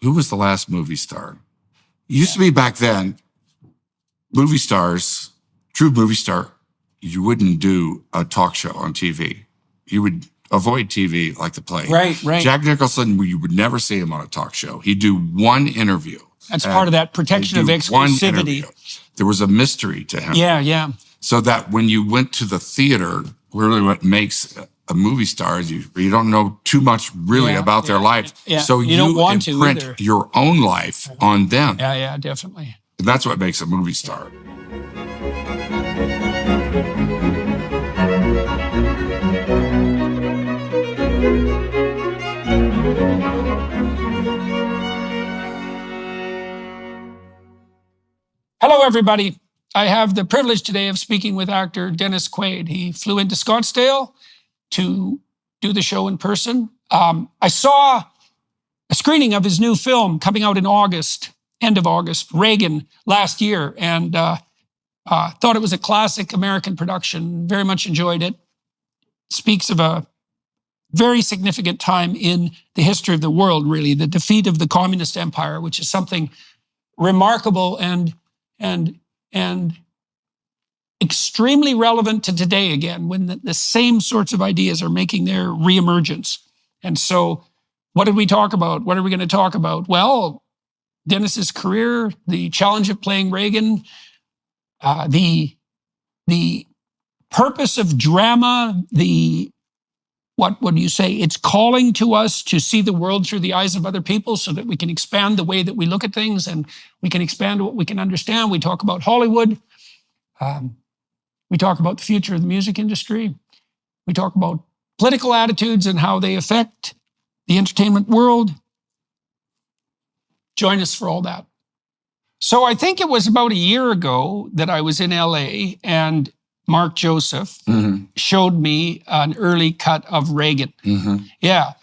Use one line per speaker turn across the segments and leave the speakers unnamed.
who was the last movie star? It used to be back then, movie stars, true movie star, you wouldn't do a talk show on TV. You would avoid TV like the plague.
Right.
Jack Nicholson, you would never see him on a talk show. He'd do one interview.
That's part of that protection of exclusivity.
There was a mystery to him.
Yeah.
So that when you went to the theater, really what makes a movie star is you don't know too much really about their life.
Yeah.
So
you don't want to
imprint
either.
your own life on them.
Yeah, definitely.
And that's what makes a movie star.
Hello, everybody. I have the privilege today of speaking with actor Dennis Quaid. He flew into Scottsdale to do the show in person. I saw a screening of his new film coming out in August, end of August, Reagan, last year, and thought it was a classic American production. Very much enjoyed it. Speaks of a very significant time in the history of the world, really, the defeat of the communist empire, which is something remarkable and extremely relevant to today again, when the same sorts of ideas are making their reemergence. And so what did we talk about? What are we going to talk about? Well, Dennis's career, the challenge of playing Reagan, the purpose of drama, what would you say? It's calling to us to see the world through the eyes of other people so that we can expand the way that we look at things and we can expand what we can understand. We talk about Hollywood. We talk about the future of the music industry. We talk about political attitudes and how they affect the entertainment world. Join us for all that. So I think it was about a year ago that I was in LA and Mark Joseph showed me an early cut of Reagan. Yeah.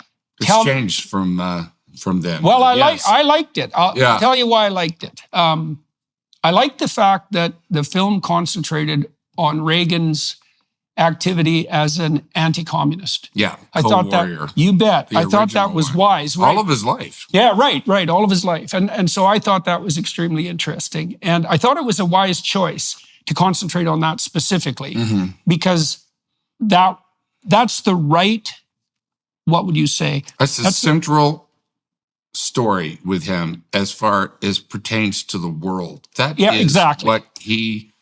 It's changed from then.
Well, I liked it. I'll tell you why I liked it. I liked the fact that the film concentrated on Reagan's activity as an anti-communist.
Yeah,
I thought
warrior.
that, you bet. I thought that was wise. Right?
All of his life.
Yeah, right, all of his life. And so I thought that was extremely interesting. And I thought it was a wise choice to concentrate on that specifically, because that's the right, what would you say?
That's the central story with him as far as pertains to the world. That is
exactly
what he,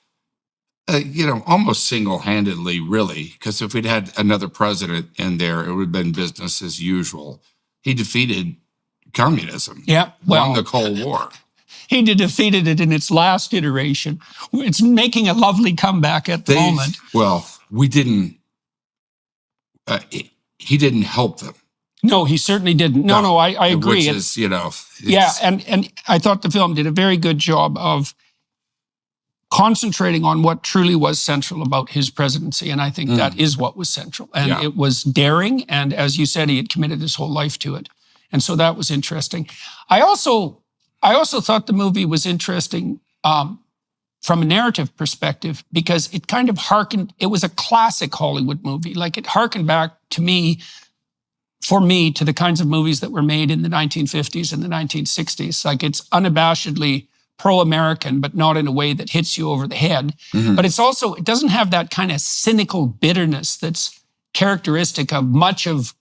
almost single-handedly, really, because if we'd had another president in there, it would have been business as usual. He defeated communism.
Yeah,
won the Cold War.
He defeated it in its last iteration. It's making a lovely comeback at the moment.
Well, we didn't. He didn't help them.
No, he certainly didn't. No, I agree.
Which is,
yeah, and I thought the film did a very good job of concentrating on what truly was central about his presidency, and I think that is what was central. And it was daring, and as you said, he had committed his whole life to it, and so that was interesting. I also thought the movie was interesting from a narrative perspective because it kind of it was a classic Hollywood movie. Like it harkened back for me, to the kinds of movies that were made in the 1950s and the 1960s. Like it's unabashedly pro-American, but not in a way that hits you over the head. But it doesn't have that kind of cynical bitterness that's characteristic of much of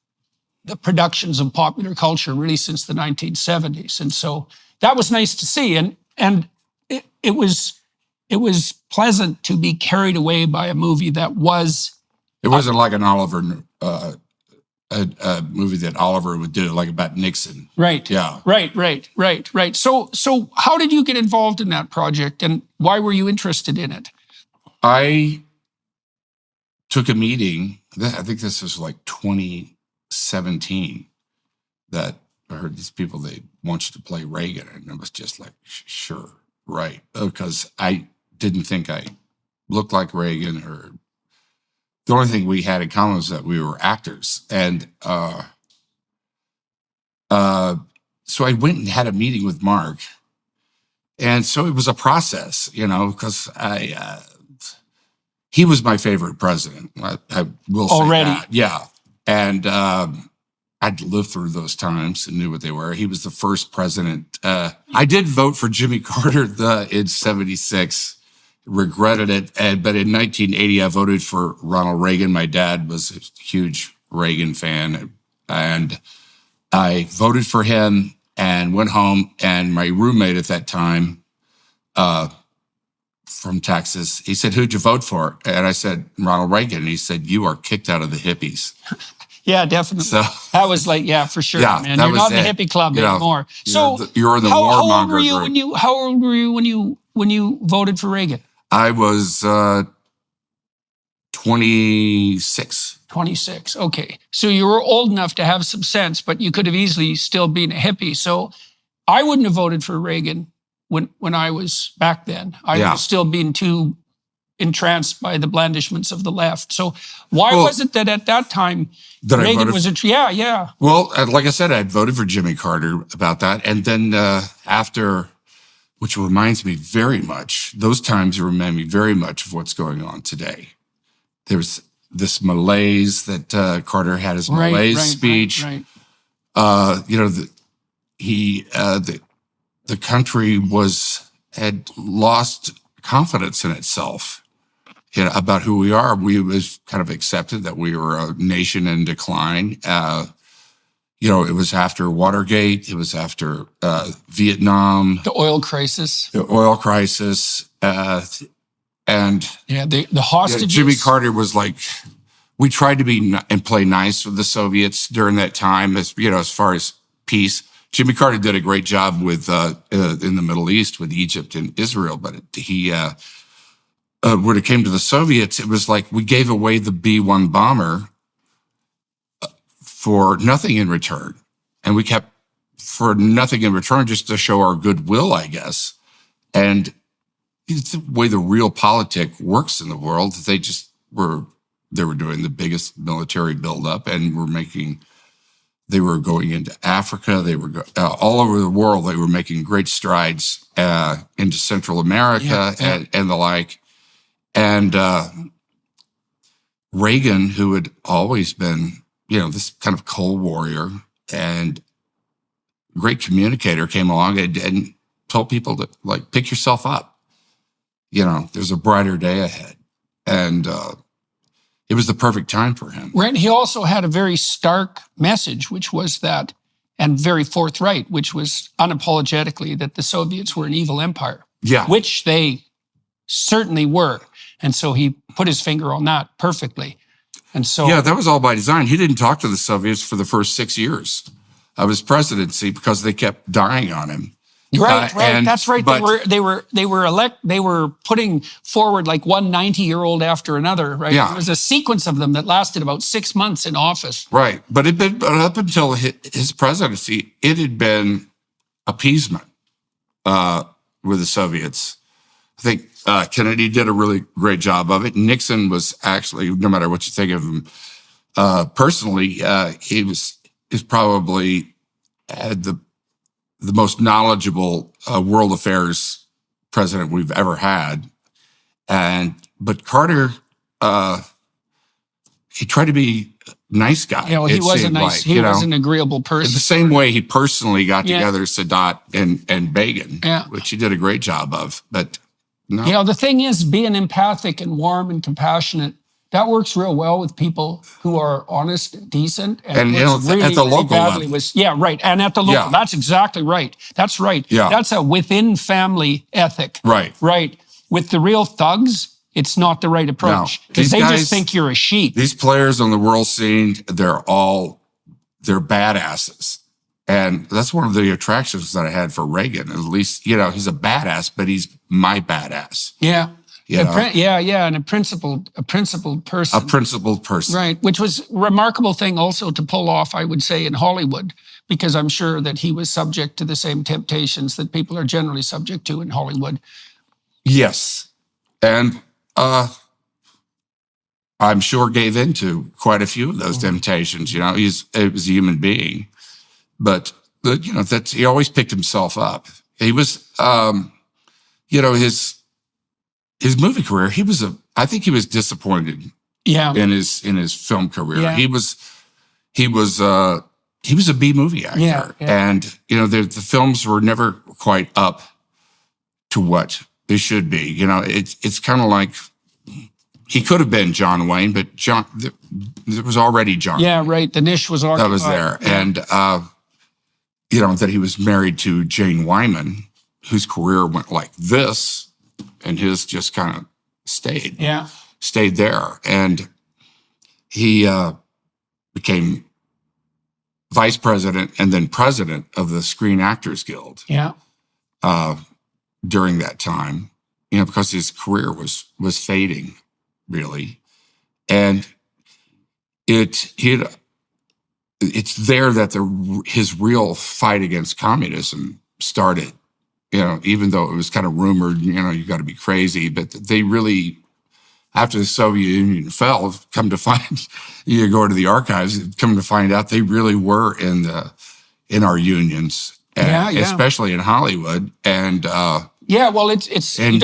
the productions of popular culture really since the 1970s. And so that was nice to see. And it was pleasant to be carried away by a movie that was...
It wasn't like an Oliver... a movie that Oliver would do, like about Nixon.
Right.
Yeah.
Right. So how did you get involved in that project and why were you interested in it?
I took a meeting, I think this was like 2017, that I heard these people, they want you to play Reagan. And I was just like, sure, right. Because I didn't think I looked like Reagan or... The only thing we had in common was that we were actors. And so I went and had a meeting with Mark. And so it was a process, because he was my favorite president. I will say
already.
that. Yeah. And I I'd lived through those times and knew what they were. He was the first president. I did vote for Jimmy Carter in 76. Regretted it. But in 1980, I voted for Ronald Reagan. My dad was a huge Reagan fan. And I voted for him and went home. And my roommate at that time, from Texas, he said, "Who'd you vote for?" And I said, "Ronald Reagan." And he said, "You are kicked out of the hippies."
Yeah, definitely.
So
that was like, yeah, for sure,
yeah,
man. You're not in the hippie club anymore. So
you're in the warmonger group.
How old were you when you voted for Reagan?
I was 26.
26. Okay. So you were old enough to have some sense, but you could have easily still been a hippie. So I wouldn't have voted for Reagan when I was back then. I was still being too entranced by the blandishments of the left. So why was it that at that time Reagan was yeah.
Well, like I said, I'd voted for Jimmy Carter about that. And then after, which reminds me very much, those times remind me very much of what's going on today. There's this malaise that Carter had his malaise speech.
Right.
The country had lost confidence in itself. About who we are. We was kind of accepted that we were a nation in decline. It was after Watergate. It was after Vietnam.
The oil crisis.
And
the hostages.
Jimmy Carter was like, we tried to be and play nice with the Soviets during that time, as far as peace. Jimmy Carter did a great job with in the Middle East with Egypt and Israel, but when it came to the Soviets, it was like we gave away the B-1 bomber for nothing in return. And we kept for nothing in return just to show our goodwill, I guess. And it's the way the real politic works in the world. They were doing the biggest military buildup and they were going into Africa. They were all over the world. They were making great strides into Central America and the like. And Reagan, who had always been, this kind of cold warrior and great communicator, came along and told people to pick yourself up. There's a brighter day ahead. And it was the perfect time for him.
Right. He also had a very stark message, which was that, and very forthright, which was unapologetically that the Soviets were an evil empire.
Yeah.
Which they certainly were. And so he put his finger on that perfectly. And so...
Yeah, that was all by design. He didn't talk to the Soviets for the first 6 years of his presidency because they kept dying on him.
Right. That's right. But they were putting forward like one 90-year-old after another, right?
Yeah.
There was a sequence of them that lasted about 6 months in office.
Right. But up until his presidency, it had been appeasement with the Soviets. I think Kennedy did a really great job of it. Nixon was actually, no matter what you think of him personally, he was probably had the most knowledgeable world affairs president we've ever had. But Carter, he tried to be a nice guy.
He was a nice, he was an agreeable person.
The same way he personally got together Sadat and Reagan, which he did a great job of. But no.
The thing is, being empathic and warm and compassionate, that works real well with people who are honest, decent, and really,
at the local level.
And at the local, that's exactly right. That's right.
Yeah.
That's a within family ethic.
Right.
With the real thugs, it's not the right approach because they just think you're a sheep.
These players on the world scene, they're badasses. And that's one of the attractions that I had for Reagan. At least, he's a badass, but he's my badass.
Yeah. And a principled person.
A principled person.
Right, which was a remarkable thing also to pull off, I would say, in Hollywood, because I'm sure that he was subject to the same temptations that people are generally subject to in Hollywood.
Yes. And I'm sure gave into quite a few of those temptations. He was a human being. But he always picked himself up. He was, his movie career. I think he was disappointed.
Yeah.
In his film career,
yeah.
he was he was a B movie actor.
Yeah.
And, you know, the films were never quite up to what they should be. You know, it's kind of like he could have been John Wayne, but there was already John.
Yeah, right. The niche was occupied.
That was there.
Yeah.
And, you know, that he was married to Jane Wyman, whose career went like this, and his just kind of stayed there. And he became vice president and then president of the Screen Actors Guild.
Yeah.
During that time, you know, because his career was fading, really. And it's there that his real fight against communism started. You know, even though it was kind of rumored, you know, you got to be crazy, but they really, after the Soviet Union fell, come to find, you go to the archives, come to find out they really were in our unions, especially in Hollywood. And
well, it's
and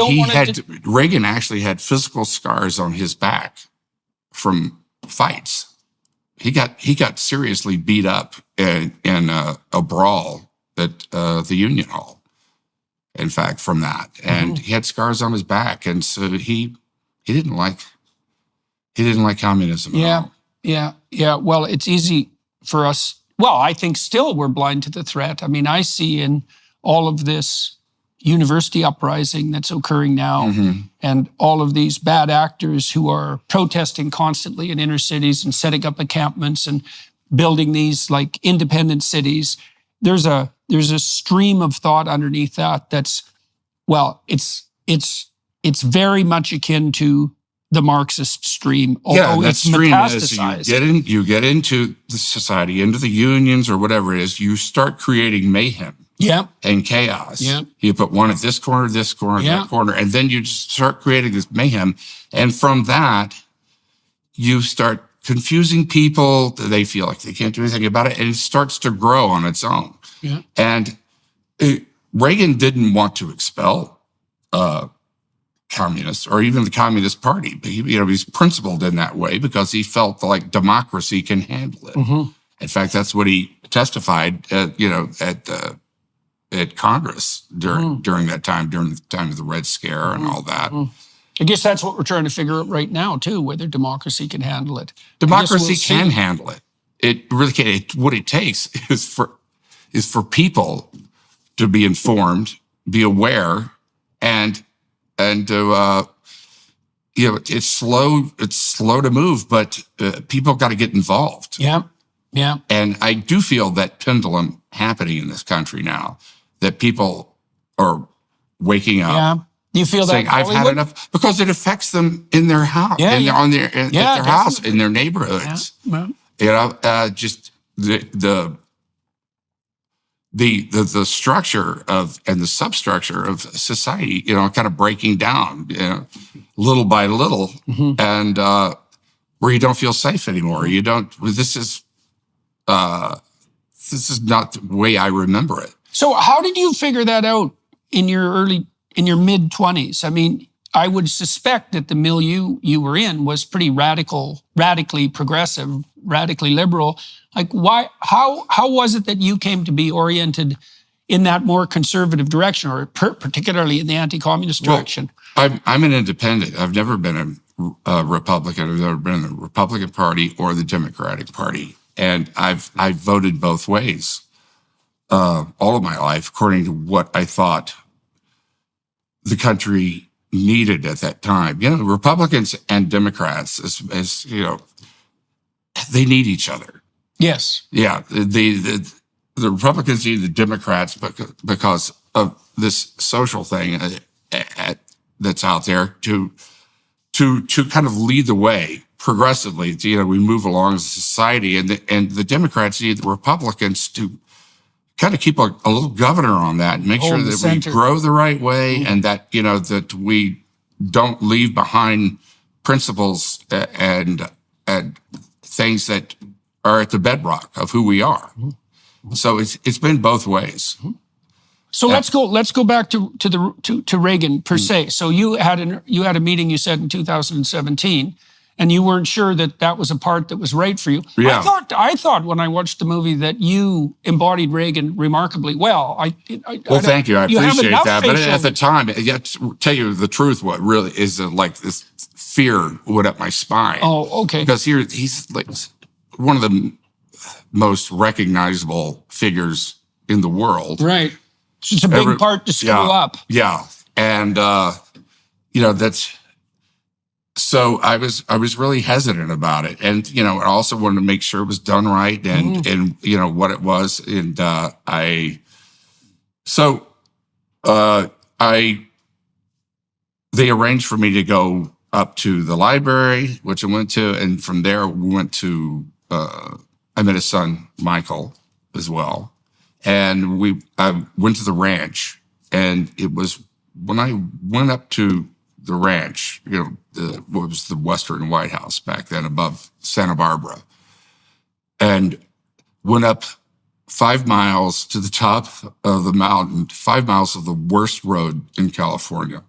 Reagan actually had physical scars on his back from fights. He got seriously beat up in a brawl at the Union Hall. In fact, from that, and he had scars on his back, and so he didn't like communism at all.
Yeah. Well, it's easy for us. Well, I think still we're blind to the threat. I mean, I see in all of this university uprising that's occurring now, and all of these bad actors who are protesting constantly in inner cities and setting up encampments and building these like independent cities. There's a stream of thought underneath that's, well, it's very much akin to the Marxist stream, although it's metastasized.
You get into the society, into the unions or whatever it is, you start creating mayhem and chaos. You put one at this corner, that corner, and then you just start creating this mayhem. And from that, you start confusing people. They feel like they can't do anything about it, and it starts to grow on its own. And Reagan didn't want to expel communists or even the Communist Party, but he's principled in that way because he felt like democracy can handle it. In fact, that's what he testified, at Congress during that time, during the time of the Red Scare and all that.
I guess that's what we're trying to figure out right now, too, whether democracy can handle it.
Democracy can handle it. It really can. What it takes is for people to be informed, be aware, and to it's slow to move, but people got to get involved.
Yeah.
And I do feel that pendulum happening in this country now, that people are waking up.
Yeah. You feel
saying,
that
I've had enough, because it affects them in their house, at their house, in their neighborhoods. Just the structure of and the substructure of society, kind of breaking down, little by little, and where you don't feel safe anymore. You don't. This is not the way I remember it.
So, how did you figure that out in your mid-20s? I mean, I would suspect that the milieu you were in was pretty radically progressive, radically liberal. Like, why? How was it that you came to be oriented in that more conservative direction, or particularly in the anti-communist direction?
I'm an independent. I've never been a Republican. I've never been in the Republican Party or the Democratic Party, and I've voted both ways all of my life, according to what I thought the country needed at that time. Republicans and Democrats, as they need each other.
Yes.
Yeah. The Republicans need the Democrats because of this social thing that's out there to kind of lead the way progressively. We move along as a society, and the Democrats need the Republicans to kind of keep a little governor on that and make sure that we grow the right way, and that that we don't leave behind principles and things that are at the bedrock of who we are. So it's been both ways.
So let's go back to Reagan per se. So you had a meeting, you said, in 2017, and you weren't sure that that was a part that was right for you.
Yeah.
I thought when I watched the movie that you embodied Reagan remarkably well.
Well, thank you. I appreciate that. But
facial-
at the time, to tell you the truth, what really is like this fear went up my spine.
Oh, okay.
Because he's like one of the most recognizable figures in the world.
Right. It's a big part to screw up.
Yeah. And, that's, so I was really hesitant about it. And, I also wanted to make sure it was done right and what it was. And, they arranged for me to go up to the library, which I went to. And from there, we went to, I met his son, Michael, as well. And I went to the ranch, and it was when I went up to the ranch, what was the Western White House back then above Santa Barbara, and went up 5 miles to the top of the mountain, 5 miles of the worst road in California.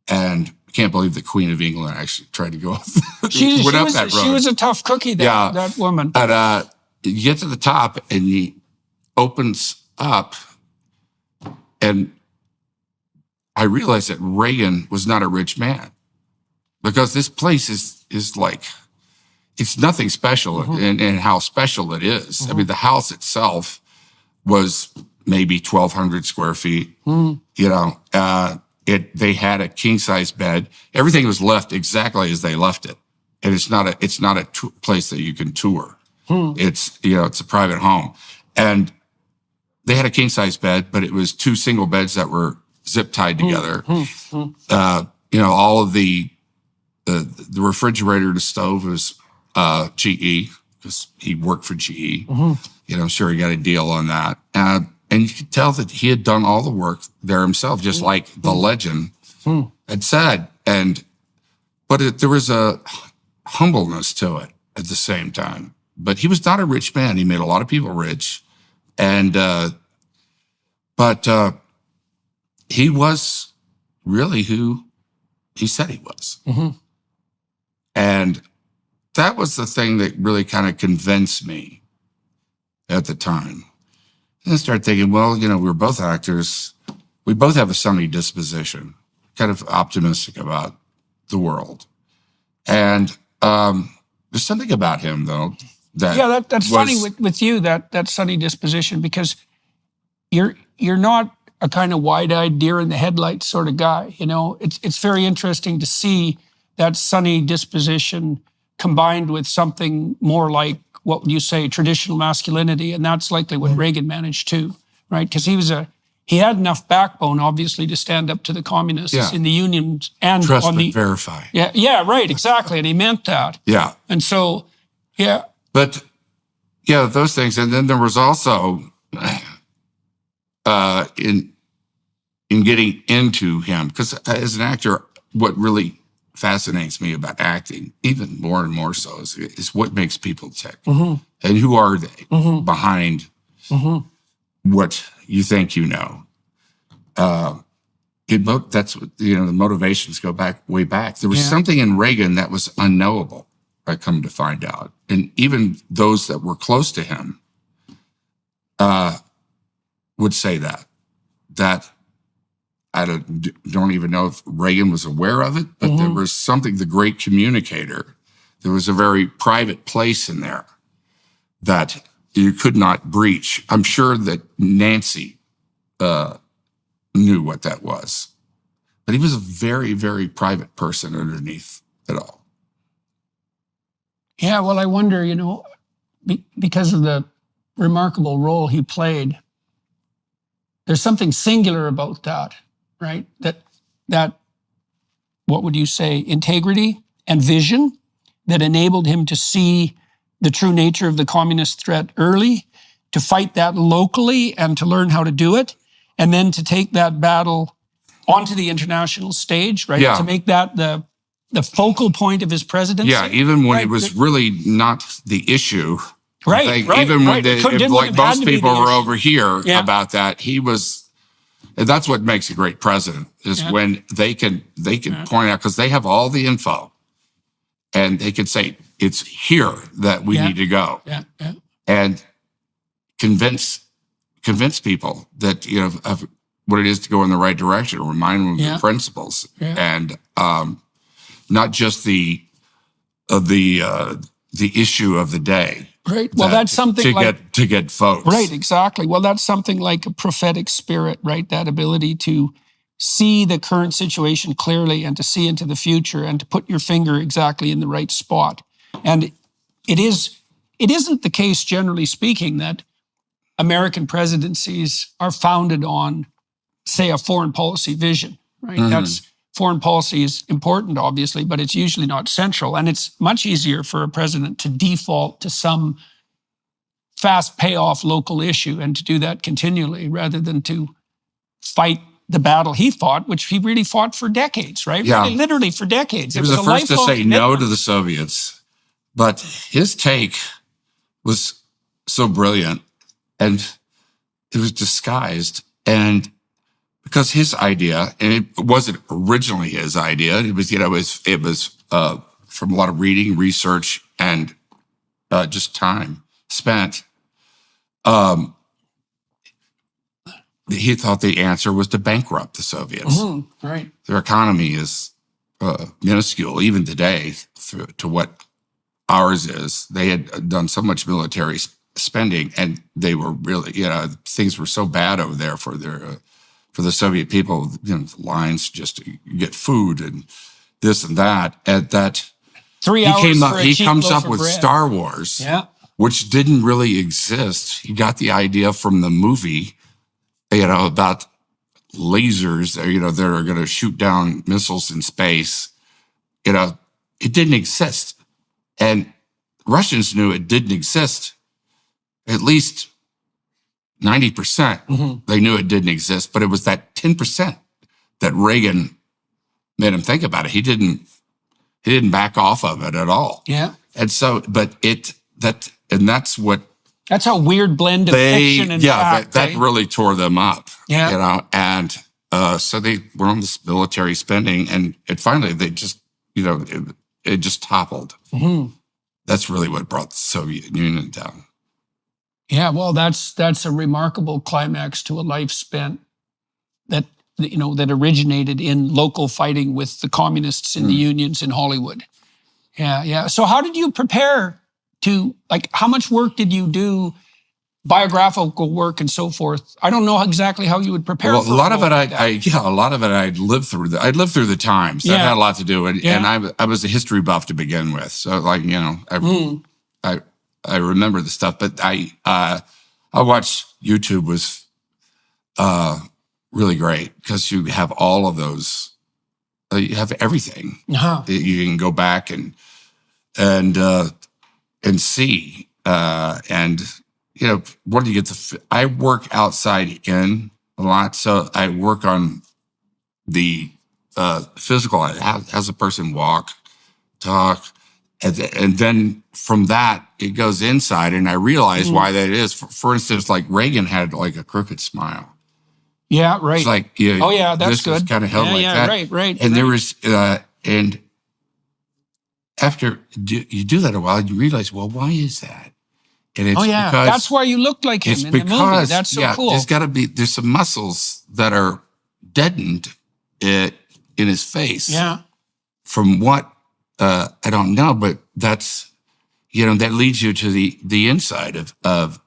And I can't believe the Queen of England actually tried to go up,
she
went up that road.
She was a tough cookie, that woman.
And you get to the top, and he opens up, and I realized that Reagan was not a rich man, because this place is like, it's nothing special in how special it is. I mean, the house itself was maybe 1,200 square feet. They had a king size bed. Everything was left exactly as they left it. And it's not a place that you can tour. It's a private home. And they had a king size bed, but it was 2 single beds that were zip tied together. All of the refrigerator, the stove was GE, because he worked for GE. I'm sure he got a deal on that. And you could tell that he had done all the work there himself, just like the legend had said. But there was a humbleness to it at the same time. But he was not a rich man. He made a lot of people rich. But he was really who he said he was. And that was the thing that really kind of convinced me at the time. And I started thinking, well, we were both actors. We both have a sunny disposition, kind of optimistic about the world. And there's something about him, though,
that's funny with you, that sunny disposition, because you're not a kind of wide-eyed deer in the headlights sort of guy. It's very interesting to see that sunny disposition combined with something more like, what would you say, traditional masculinity, and that's likely what Reagan managed too, right? Because he had enough backbone, obviously, to stand up to the communists in the unions and
trust
on
but
the
verify.
Yeah, right, exactly, and he meant that.
Yeah,
and so
but those things, and then there was also in getting into him, because as an actor, what really fascinates me about acting, even more and more so, is what makes people tick. And who are they behind what you think you know. That's what, the motivations go way back. There was something in Reagan that was unknowable, I come to find out. And even those that were close to him would say that I don't even know if Reagan was aware of it, but there was something, the great communicator, there was a very private place in there that you could not breach. I'm sure that Nancy knew what that was, but he was a very, very private person underneath it all.
Yeah, well, I wonder, because of the remarkable role he played, there's something singular about that. Right? That, what would you say, integrity and vision that enabled him to see the true nature of the communist threat early, to fight that locally and to learn how to do it, and then to take that battle onto the international stage, right? To make that the focal point of his presidency.
Yeah, even when it was really not the issue.
Right,
even when most people were over here about that, he was. And that's what makes a great president, is when they can point out, because they have all the info, and they could say, it's here that we need to go.
Yeah.
And convince people that, of what it is to go in the right direction, remind them of the principles, and not just the issue of the day.
Right. Well, that's something
to get votes.
Right. Exactly. Well, that's something like a prophetic spirit, right? That ability to see the current situation clearly and to see into the future and to put your finger exactly in the right spot. And it isn't the case, generally speaking, that American presidencies are founded on, say, a foreign policy vision, right? Mm-hmm. Foreign policy is important, obviously, but it's usually not central. And it's much easier for a president to default to some fast payoff local issue and to do that continually rather than to fight the battle he fought, which he really fought for decades, right?
Yeah.
Really, literally for decades.
He was the first to say no to the Soviets, but his take was so brilliant and it was disguised. And because his idea, and it wasn't originally his idea, it was from a lot of reading, research, and just time spent. He thought the answer was to bankrupt the Soviets.
Mm-hmm. Right.
Their economy is minuscule, even today, to what ours is. They had done so much military spending, and they were really, things were so bad over there for their for the Soviet people. The lines just to get food and this and that. At that,
3 hours
he comes up with bread. Star Wars, which didn't really exist. He got the idea from the movie. About lasers, that are going to shoot down missiles in space. It didn't exist. And Russians knew it didn't exist. At least 90%, mm-hmm. They knew it didn't exist, but it was that 10% that Reagan made him think about it. He didn't back off of it at all.
Yeah.
And so,
that's a weird blend of fiction and fact.
That really tore them up.
Yeah.
And so they were on this military spending, and finally they just, it just toppled. Mm-hmm. That's really what brought the Soviet Union down.
Yeah, well, that's a remarkable climax to a life spent that originated in local fighting with the communists in the unions in Hollywood. Yeah. So how did you prepare to, how much work did you do, biographical work and so forth? I don't know exactly how you would prepare.
Well, a lot of it I'd lived through. I'd lived through the times. That had a lot to do with it. And I was a history buff to begin with. So I remember the stuff, but I watched YouTube was really great because you have all of those. You have everything.
Uh-huh.
You can go back and see, what do you get I work outside in a lot. So I work on the physical, as a person walk, talk, and then from that, it goes inside. And I realize why that is. For instance, like Reagan had like a crooked smile.
Yeah, right.
It's like,
that's
this
good.
was kind of held like that.
Right.
And there was, and after you do that a while, you realize, well, why is that? And it's because
that's why you look like him in the movie. That's so cool.
There's some muscles that are deadened in his face.
Yeah.
From what, I don't know, but that's, that leads you to the inside of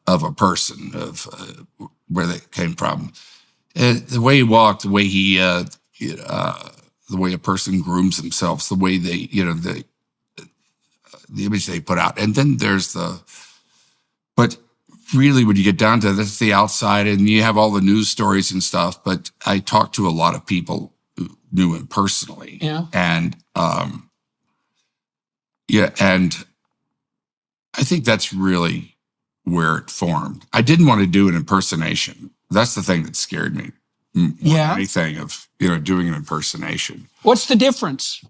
a person, of where they came from. The way he walked, the way the way a person grooms themselves, the way they, the image they put out. And then there's but really when you get down to that's the outside, and you have all the news stories and stuff. But I talked to a lot of people who knew him personally.
Yeah.
And, and I think that's really where it formed. I didn't want to do an impersonation. That's the thing that scared me more than anything of, doing an impersonation.
What's the difference?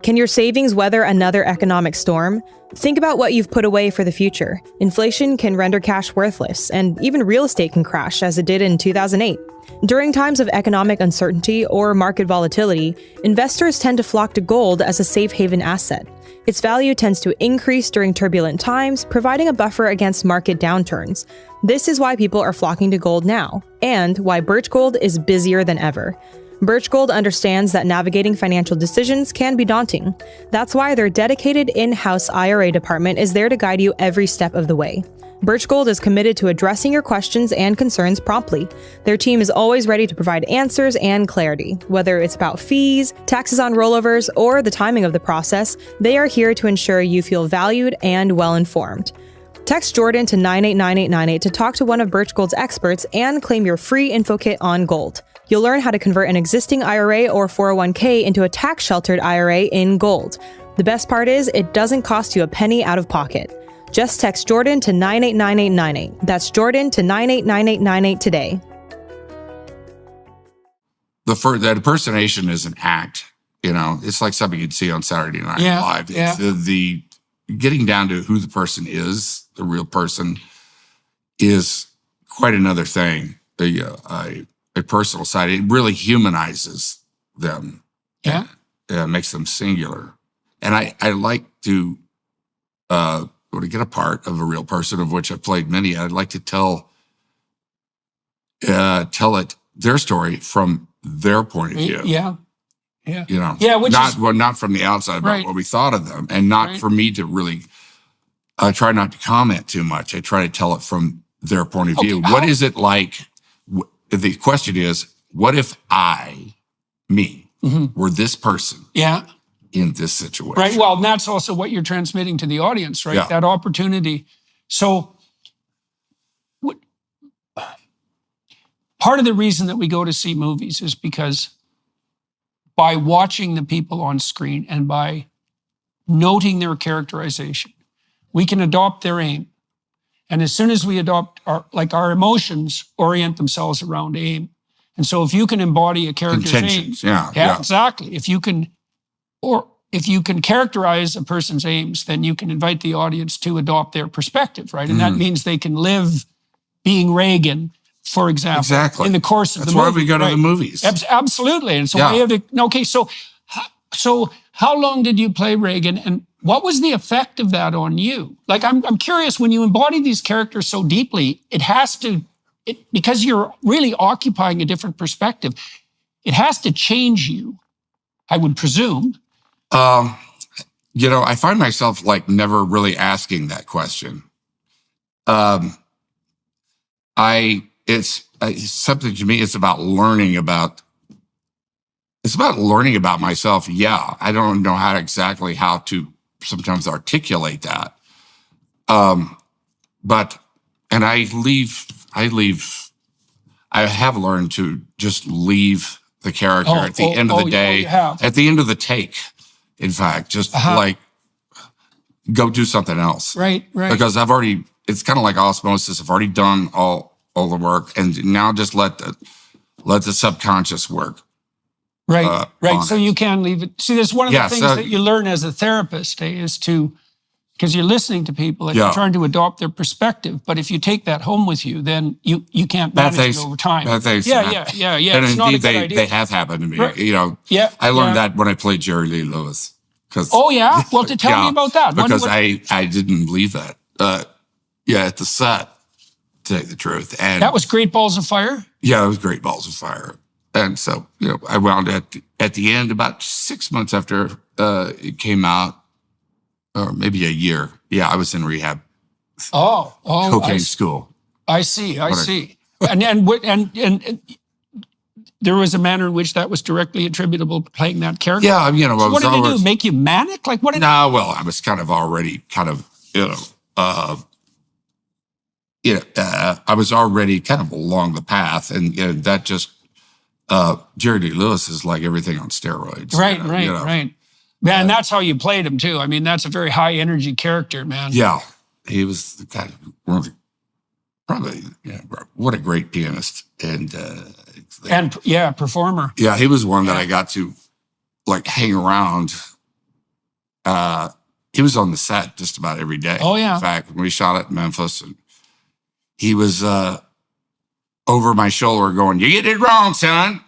Can your savings weather another economic storm? Think about what you've put away for the future. Inflation can render cash worthless, and even real estate can crash as it did in 2008. During times of economic uncertainty or market volatility, investors tend to flock to gold as a safe haven asset. Its value tends to increase during turbulent times, providing a buffer against market downturns. This is why people are flocking to gold now, and why Birch Gold is busier than ever. Birch Gold understands that navigating financial decisions can be daunting. That's why their dedicated in-house IRA department is there to guide you every step of the way. Birch Gold is committed to addressing your questions and concerns promptly. Their team is always ready to provide answers and clarity. Whether it's about fees, taxes on rollovers, or the timing of the process, they are here to ensure you feel valued and well-informed. Text Jordan to 989898 to talk to one of Birch Gold's experts and claim your free info kit on gold. You'll learn how to convert an existing IRA or 401k into a tax-sheltered IRA in gold. The best part is, it doesn't cost you a penny out of pocket. Just text Jordan to 989898. That's Jordan to 989898 today.
The impersonation is an act. It's like something you'd see on Saturday Night Live. It's the getting down to who the person is, the real person, is quite another thing. A personal side. It really humanizes them.
Yeah.
Makes them singular. And I like to get a part of a real person, of which I've played many. I'd like to tell it their story from their point of view.
Yeah.
Not from the outside about what we thought of them, and not for me to really. I try not to comment too much. I try to tell it from their point of view. What is it like? The question is, what if me, were this person?
Yeah.
In this situation.
Right. Well, and that's also what you're transmitting to the audience, right?
Yeah.
That opportunity. So part of the reason that we go to see movies is because by watching the people on screen and by noting their characterization, we can adopt their aim. And as soon as we adopt our emotions orient themselves around aim. And so if you can embody a character's aim.
Yeah,
exactly. If you can characterize a person's aims, then you can invite the audience to adopt their perspective, right? And that means they can live being Reagan, for example, in the course of the movie.
That's why we go to the movies.
Absolutely. And so so how long did you play Reagan, and what was the effect of that on you? Like, I'm curious, when you embody these characters so deeply, because you're really occupying a different perspective, it has to change you, I would presume.
I find myself never really asking that question. It's something to me. It's about learning about myself. Yeah, I don't know how to sometimes articulate that. I have learned to just leave the character at the end of the day, at the end of the take. In fact, just go do something else.
Right.
Because it's kind of like osmosis. I've already done all the work, and now just let the subconscious work.
Right. So you can leave it. See, there's one of the things that you learn as a therapist is to, because you're listening to people and you're trying to adopt their perspective. But if you take that home with you, then you can't manage it over time.
Yeah.
And
it's indeed, not a good idea. They have happened to me.
Right.
I learned that when I played Jerry Lee Lewis.
Well, to tell me about that.
Because I didn't believe that. At the set, to tell you the truth. And
that was Great Balls of Fire?
Yeah, it was Great Balls of Fire. And so, I wound at the end, about 6 months after it came out, or maybe a year. Yeah, I was in rehab. Cocaine school.
I see. And there was a manner in which that was directly attributable to playing that character.
Yeah,
so what did they do? Make you manic? Like what?
I was kind of already I was already kind of along the path, and that just Jerry Lee Lewis is like everything on steroids.
Right. Yeah, and that's how you played him too. I mean, that's a very high energy character, man.
Yeah, he was the kind of one of the, probably what a great pianist and
performer.
Yeah, he was one that I got to hang around. He was on the set just about every day.
Oh yeah.
In fact, when we shot at Memphis, and he was over my shoulder going, "You get it wrong, son."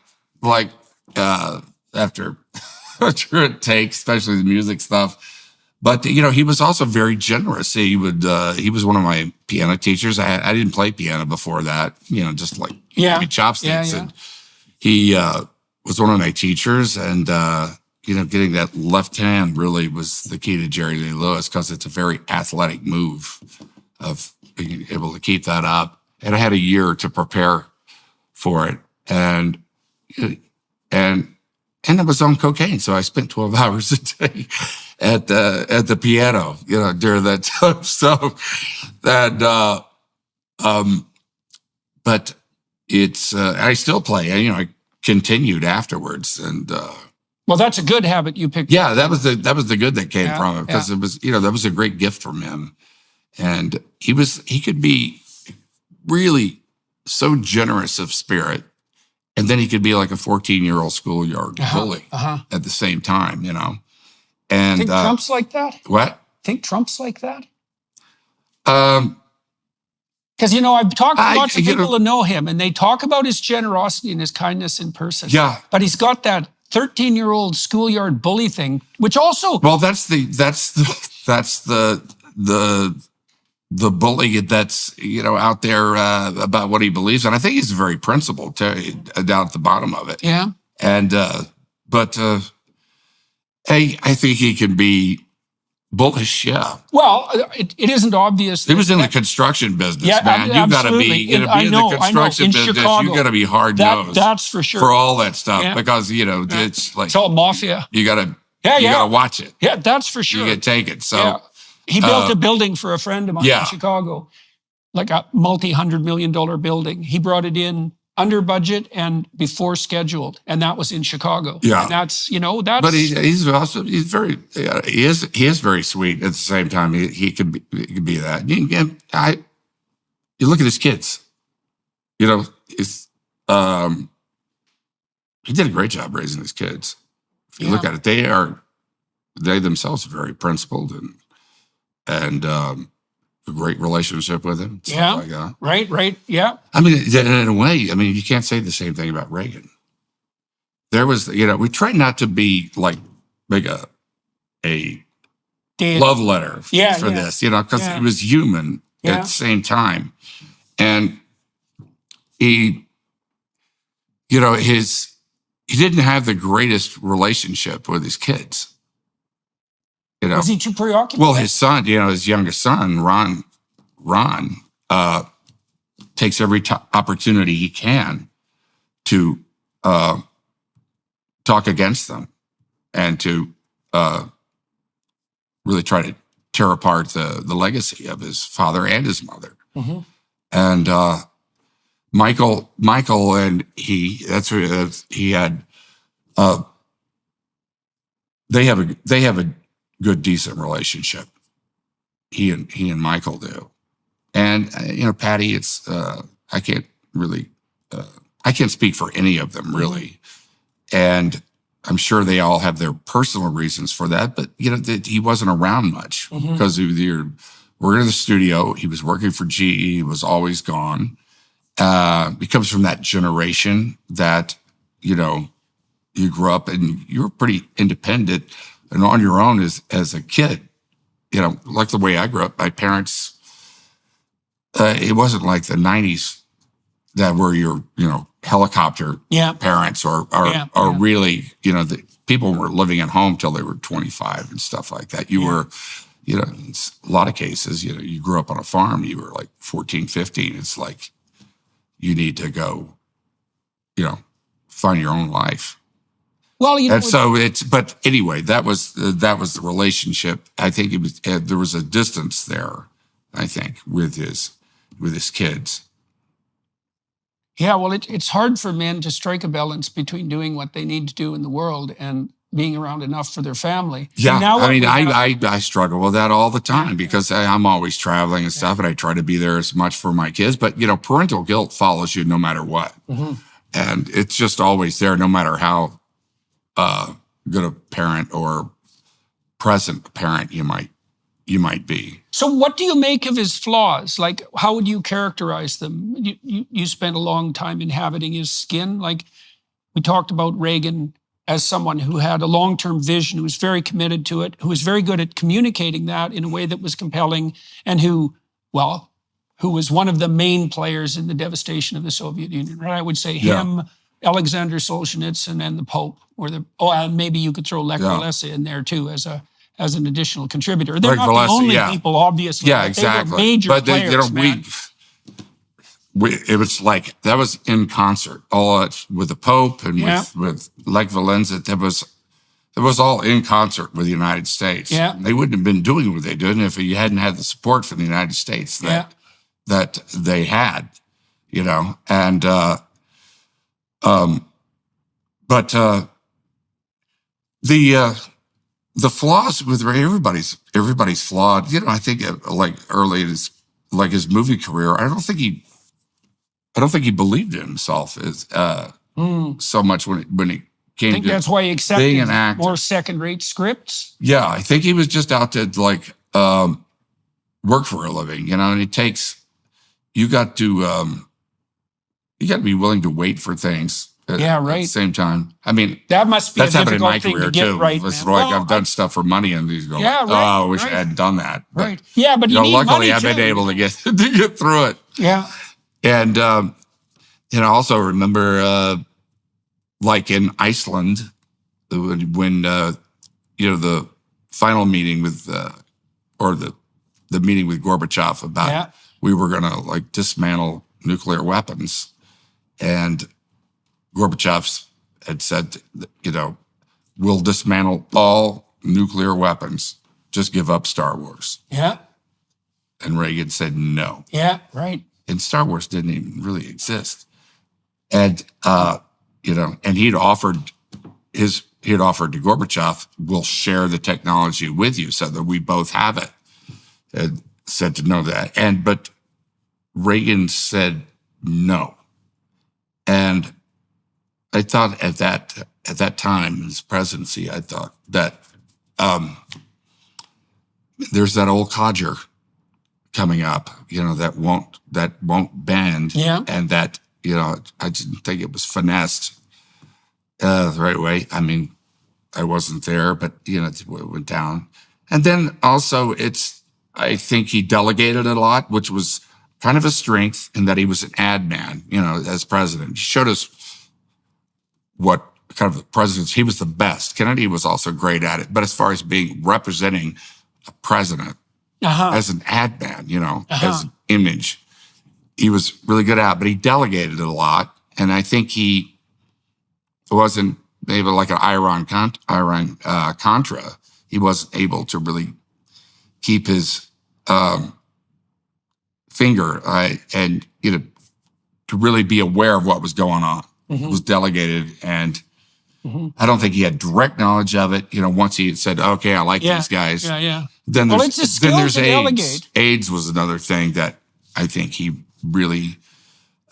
Like after a take, especially the music stuff. But he was also very generous. He was one of my piano teachers. I didn't play piano before that. Just like chopsticks.
Yeah.
And he was one of my teachers, and getting that left hand really was the key to Jerry Lee Lewis, because it's a very athletic move of being able to keep that up. And I had a year to prepare for it, and I was on cocaine, so I spent 12 hours a day at the piano, during that time. So that, but it's I still play. I continued afterwards, and
well, that's a good habit you picked.
Yeah, that was the good that came from it, because it was that was a great gift from him, and he could be really so generous of spirit, and then he could be like a 14-year-old schoolyard bully at the same time, And
think Trump's like that?
What?
Think Trump's like that? Because I've talked to lots of people who know him, and they talk about his generosity and his kindness in person.
Yeah,
but he's got that 13-year-old schoolyard bully thing, which also
that's the bully that's out there about what he believes, and I think he's very principled down at the bottom of it.
Yeah,
and but I think he can be bullish. Yeah.
Well, it isn't obvious.
He was in the construction business, man. You've got to be in the construction business.
Chicago,
you got to be hard nosed.
That's for sure.
For all that stuff, because it's like
it's all mafia.
You got to watch it.
Yeah, that's for sure.
You get taken. So
he built a building for a friend of mine in Chicago, like a multi-$100 million building. He brought it in under budget and before scheduled, and that was in Chicago.
Yeah,
and that's.
But he's also very he is very sweet at the same time. He could be that. You look at his kids. He did a great job raising his kids. If you look at it, they themselves are very principled and a great relationship with him.
Yeah,
like that.
Right. Yeah.
I mean, in a way, you can't say the same thing about Reagan. There was, we try not to be like make a love letter for this, because he was human at the same time, and he didn't have the greatest relationship with his kids.
Was he too preoccupied?
Well, his son, his youngest son, Ron, takes every opportunity he can to talk against them and to really try to tear apart the legacy of his father and his mother. Mm-hmm. And Michael and he had they have a good, decent relationship. He and Michael do. And, Patty, it's, I can't speak for any of them really. And I'm sure they all have their personal reasons for that, but he wasn't around much because we're in the studio. He was working for GE. He was always gone. He comes from that generation that, you grew up and you were pretty independent and on your own as a kid, like the way I grew up. My parents, it wasn't like the 90s that were your, helicopter parents or really, the people were living at home till they were 25 and stuff like that. You were, in a lot of cases, you grew up on a farm, you were like 14, 15. It's like, you need to go, find your own life.
Well,
but anyway, that was the relationship. I think there was a distance there, I think, with his kids.
Yeah, well, it's hard for men to strike a balance between doing what they need to do in the world and being around enough for their family.
Yeah, I struggle with that all the time because I'm always traveling and stuff, and I try to be there as much for my kids. But, parental guilt follows you no matter what. Mm-hmm. And it's just always there, no matter how good a parent or present parent you might you might be.
So what do you make of his flaws? Like, how would you characterize them? You spent a long time inhabiting his skin. Like, we talked about Reagan as someone who had a long-term vision, who was very committed to it, who was very good at communicating that in a way that was compelling, and who was one of the main players in the devastation of the Soviet Union. Right? I would say him, Alexander Solzhenitsyn, and the Pope, and maybe you could throw Lech Walesa in there too as an additional contributor. They're not the only people, obviously.
Yeah, exactly.
They were major players, man.
It was like, that was in concert, all with the Pope and with Lech Walesa. It was all in concert with the United States.
Yeah.
They wouldn't have been doing what they did if you hadn't had the support from the United States that they had, and the flaws with everybody's flawed. I think like early in his movie career, I don't think he believed in himself as so much when he came.
I think that's why he accepted more second-rate scripts.
Yeah, I think he was just out to work for a living, and it takes you got to be willing to wait for things. At the same time. I mean,
that must be
that's happened in my career too.
Right,
it's like I've done stuff for money, and these go, I wish I hadn't done that.
Right. Yeah, but
luckily I've been able to get through it.
Yeah.
And also remember, like in Iceland, when the final meeting with or the meeting with Gorbachev about we were going to dismantle nuclear weapons, and Gorbachev had said, we'll dismantle all nuclear weapons. Just give up Star Wars.
Yeah.
And Reagan said no.
Yeah, right.
And Star Wars didn't even really exist. And, and he'd offered to Gorbachev, we'll share the technology with you so that we both have it. And said to know that. But Reagan said no. And I thought at that time in his presidency, I thought that there's that old codger coming up, that won't bend, and that I didn't think it was finessed the right way. I mean, I wasn't there, but it went down. And then also, I think he delegated a lot, which was kind of a strength in that he was an ad man, as president. He showed us what kind of the presidents, he was the best. Kennedy was also great at it. But as far as representing a president as an ad man, as an image, he was really good at it, but he delegated a lot. And I think he wasn't maybe like an Iran Contra. He wasn't able to really keep his finger and, to really be aware of what was going on. It was delegated, and I don't think he had direct knowledge of it. Once he said, "Okay, I like these guys," then there's AIDS. AIDS was another thing that I think he really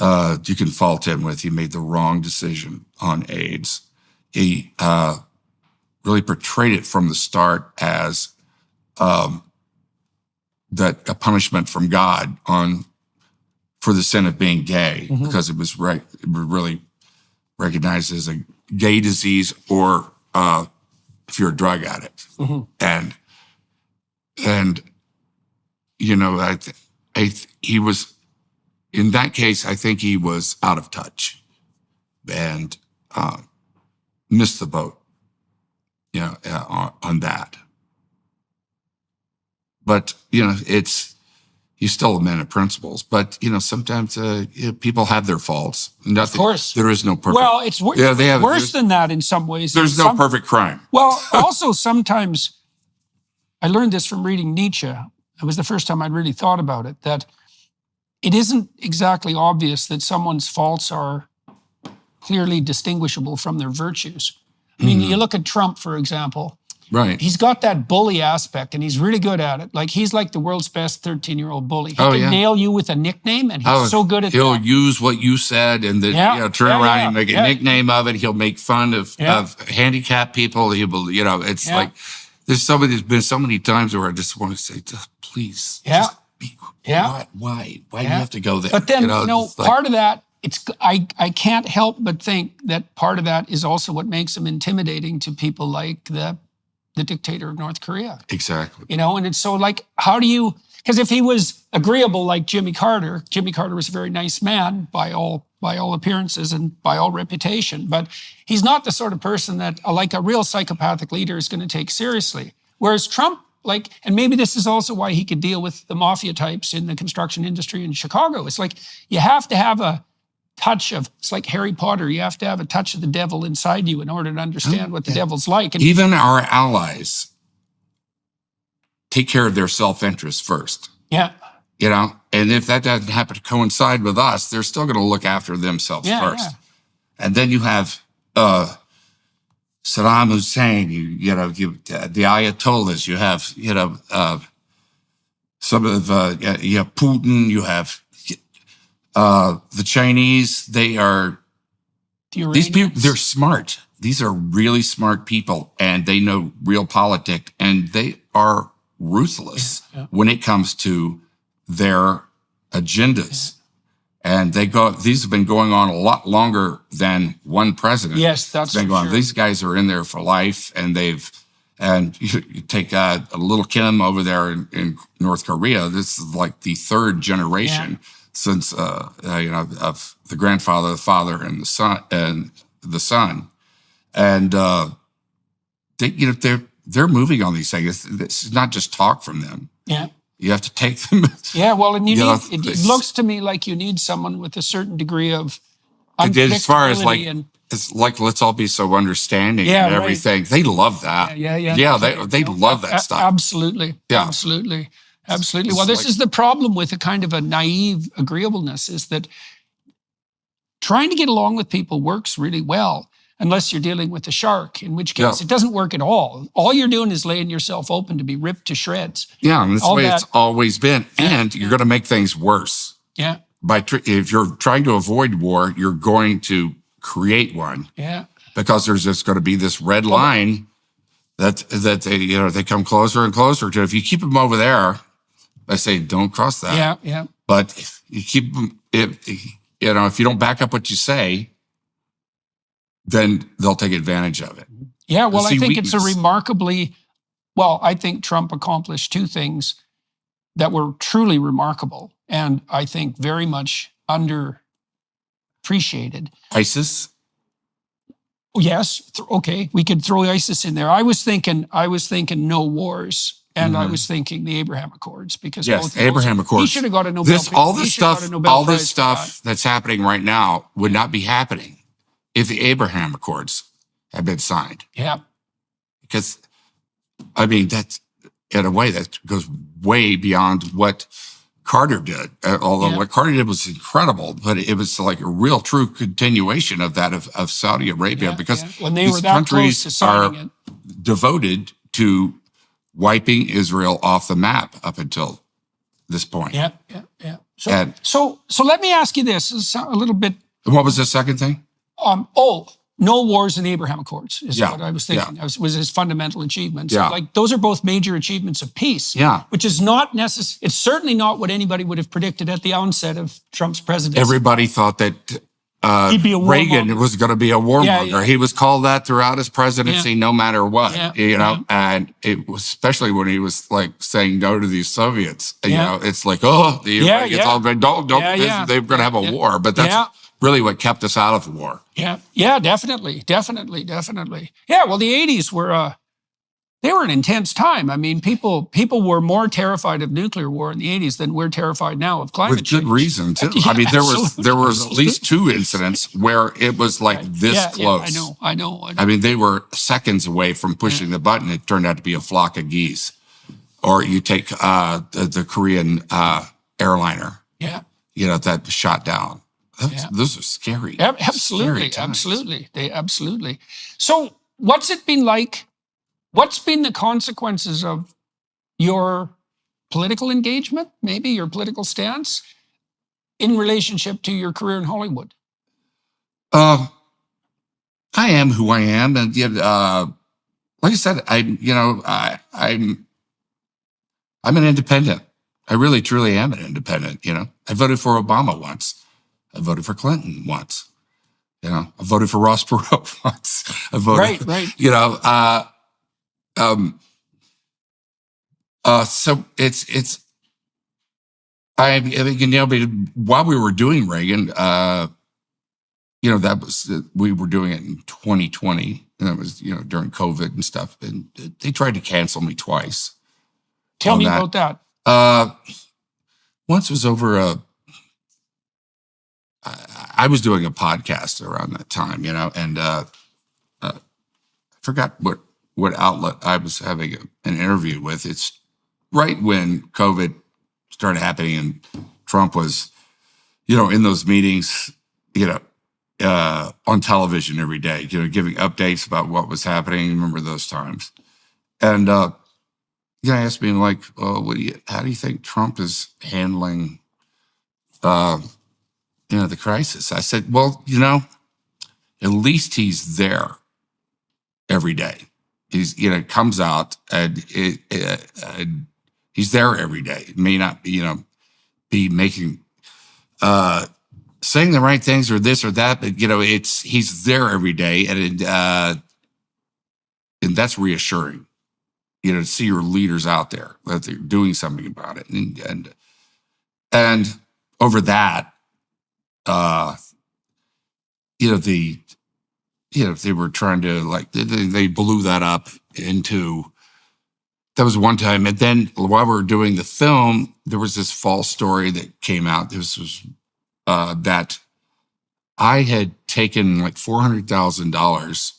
you can fault him with. He made the wrong decision on AIDS. He really portrayed it from the start as a punishment from God for the sin of being gay, because it was really recognized as a gay disease, or if you're a drug addict. And he was, in that case, I think he was out of touch and missed the boat, on that. But, he's still a man of principles, but sometimes people have their faults. Of
course,
there is no perfect.
Well, it's worse than that in some ways.
There's no perfect crime.
Well, also sometimes I learned this from reading Nietzsche. It was the first time I'd really thought about it. That it isn't exactly obvious that someone's faults are clearly distinguishable from their virtues. I mean, you look at Trump, for example.
Right.
He's got that bully aspect, and he's really good at it. Like, he's like the world's best 13-year-old bully. He can nail you with a nickname, and he's so good at
he'll
that.
use what you said and then turn around and make a nickname of it. He'll make fun of handicapped people. He will, it's like there's been so many times where I just want to say, please, just be quiet. Why do you have to go there?
But then, part of that, I can't help but think that part of that is also what makes him intimidating to people like the dictator of North Korea.
Exactly.
And it's so like, how do you, because if he was agreeable like Jimmy Carter was a very nice man by all appearances and by all reputation, but he's not the sort of person that like a real psychopathic leader is going to take seriously. Whereas Trump, and maybe this is also why he could deal with the mafia types in the construction industry in Chicago. It's like, you have to have a touch of, it's like Harry Potter, you have to have a touch of the devil inside you in order to understand what the devil's like. And
even our allies take care of their self-interest first.
Yeah.
And if that doesn't happen to coincide with us, they're still going to look after themselves first. Yeah. And then you have Saddam Hussein, the Ayatollahs, you have, some of, you have Putin, you have the Chinese. These people, they're smart. These are really smart people, and they know real politics, and they are ruthless when it comes to their agendas. And these have been going on a lot longer than one president.
Yes, that's
been going on.
Sure.
These guys are in there for life, and you take a little Kim over there in North Korea. This is like the third generation since of the grandfather, the father, and the son, and they're moving on these things. It's not just talk from them.
Yeah.
You have to take them.
Yeah, well, and it looks to me like you need someone with a certain degree of unpredictability.
As far as it's like, let's all be so understanding and everything. Right. They love that. Yeah, they love that stuff.
Absolutely.
Yeah.
Absolutely. Well, this is the problem with a kind of a naive agreeableness, is that trying to get along with people works really well, unless you're dealing with a shark, in which case it doesn't work at all. All you're doing is laying yourself open to be ripped to shreds.
Yeah, and that's the way it's always been. And you're going to make things worse.
Yeah.
If you're trying to avoid war, you're going to create one.
Yeah.
Because there's just going to be this red line that they come closer and closer to. If you keep them over there, I say don't cross that.
Yeah.
But if you keep them, if you don't back up what you say, then they'll take advantage of it.
Yeah, well, I think it's I think Trump accomplished two things that were truly remarkable, and I think very much underappreciated.
ISIS?
Yes, okay, we could throw ISIS in there. I was thinking no wars. And I was thinking the Abraham Accords, because
Abraham Accords.
He should have got a Nobel Prize.
All this stuff that's happening right now would not be happening if the Abraham Accords had been signed.
Yeah.
Because, that's, in a way, that goes way beyond what Carter did. Although what Carter did was incredible, but it was like a real true continuation of that of Saudi Arabia, because
when they were that close to signing it,
devoted to wiping Israel off the map up until this point.
Yeah. So let me ask you this, a little bit.
What was the second thing?
No wars in the Abraham Accords is what I was thinking. Was his fundamental achievements.
Yeah.
Like, those are both major achievements of peace.
Yeah.
Which is not necessary. It's certainly not what anybody would have predicted at the onset of Trump's presidency.
Everybody thought that Reagan was going to be a warmonger. Yeah. He was called that throughout his presidency, no matter what. And it was, especially when he was like saying no to these Soviets. It's like, all don't. They're going to have a war, but that's really what kept us out of war.
Yeah, definitely. Yeah, well, the 80s were they were an intense time. I mean, people were more terrified of nuclear war in the 80s than we're terrified now of climate change.
With good reason, too. I mean, there was at least two incidents where it was like this close.
Yeah, I know.
I mean, they were seconds away from pushing the button. It turned out to be a flock of geese. Or you take the Korean airliner.
Yeah.
That shot down. Those are scary.
Absolutely. Absolutely. So what's it been like? What's been the consequences of your political engagement, maybe your political stance, in relationship to your career in Hollywood?
I am who I am, and like I said, I'm an independent. I really, truly am an independent. I voted for Obama once. I voted for Clinton once. I voted for Ross Perot once. I voted,
right.
So it's. I think while we were doing Reagan, that was we were doing it in 2020, and that was during COVID and stuff, and they tried to cancel me twice.
Tell me about that.
Once was over I was doing a podcast around that time, and I forgot what outlet I was having an interview with. It's right when COVID started happening and Trump was, in those meetings, on television every day, giving updates about what was happening. Remember those times? And, asked me like, how do you think Trump is handling, the crisis? I said, well, at least he's there every day. He's, comes out and he's there every day. It may not, be making, saying the right things or this or that, but he's there every day, and that's reassuring. To see your leaders out there that they're doing something about it, and over that, they were trying to they blew that up into. That was one time. And then while we were doing the film, there was this false story that came out. This was that I had taken like $400,000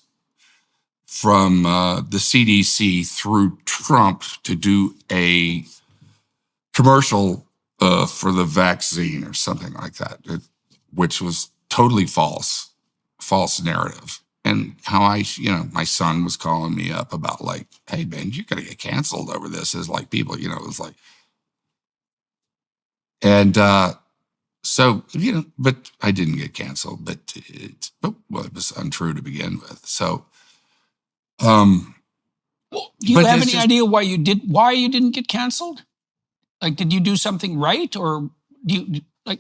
from the CDC through Trump to do a commercial for the vaccine or something like that, which was totally false narrative. And how my son was calling me up about like, hey man, you're gonna get canceled over this. Is like people, it was like, and so but I didn't get canceled. But it was untrue to begin with. So,
do you have any idea why you didn't get canceled? Like, did you do something right, or do you like?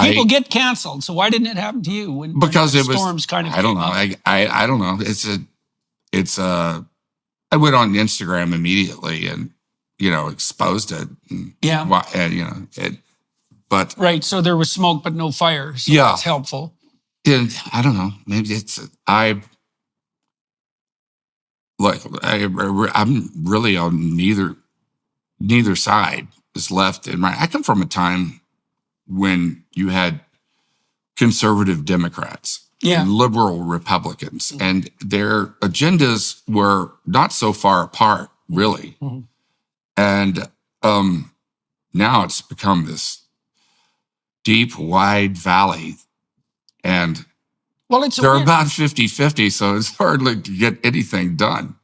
People get canceled, so why didn't it happen to you when
because
it
was
storms kind of?
I don't know. I don't know. I went on Instagram immediately and exposed it. And, but
right. So there was smoke, but no fire. So that's helpful.
And I don't know. Maybe I'm really on neither side is left and right. I come from a time when you had conservative Democrats and liberal Republicans, and their agendas were not so far apart, really. Mm-hmm. And now it's become this deep, wide valley, and they're about 50-50, so it's hard to get anything done.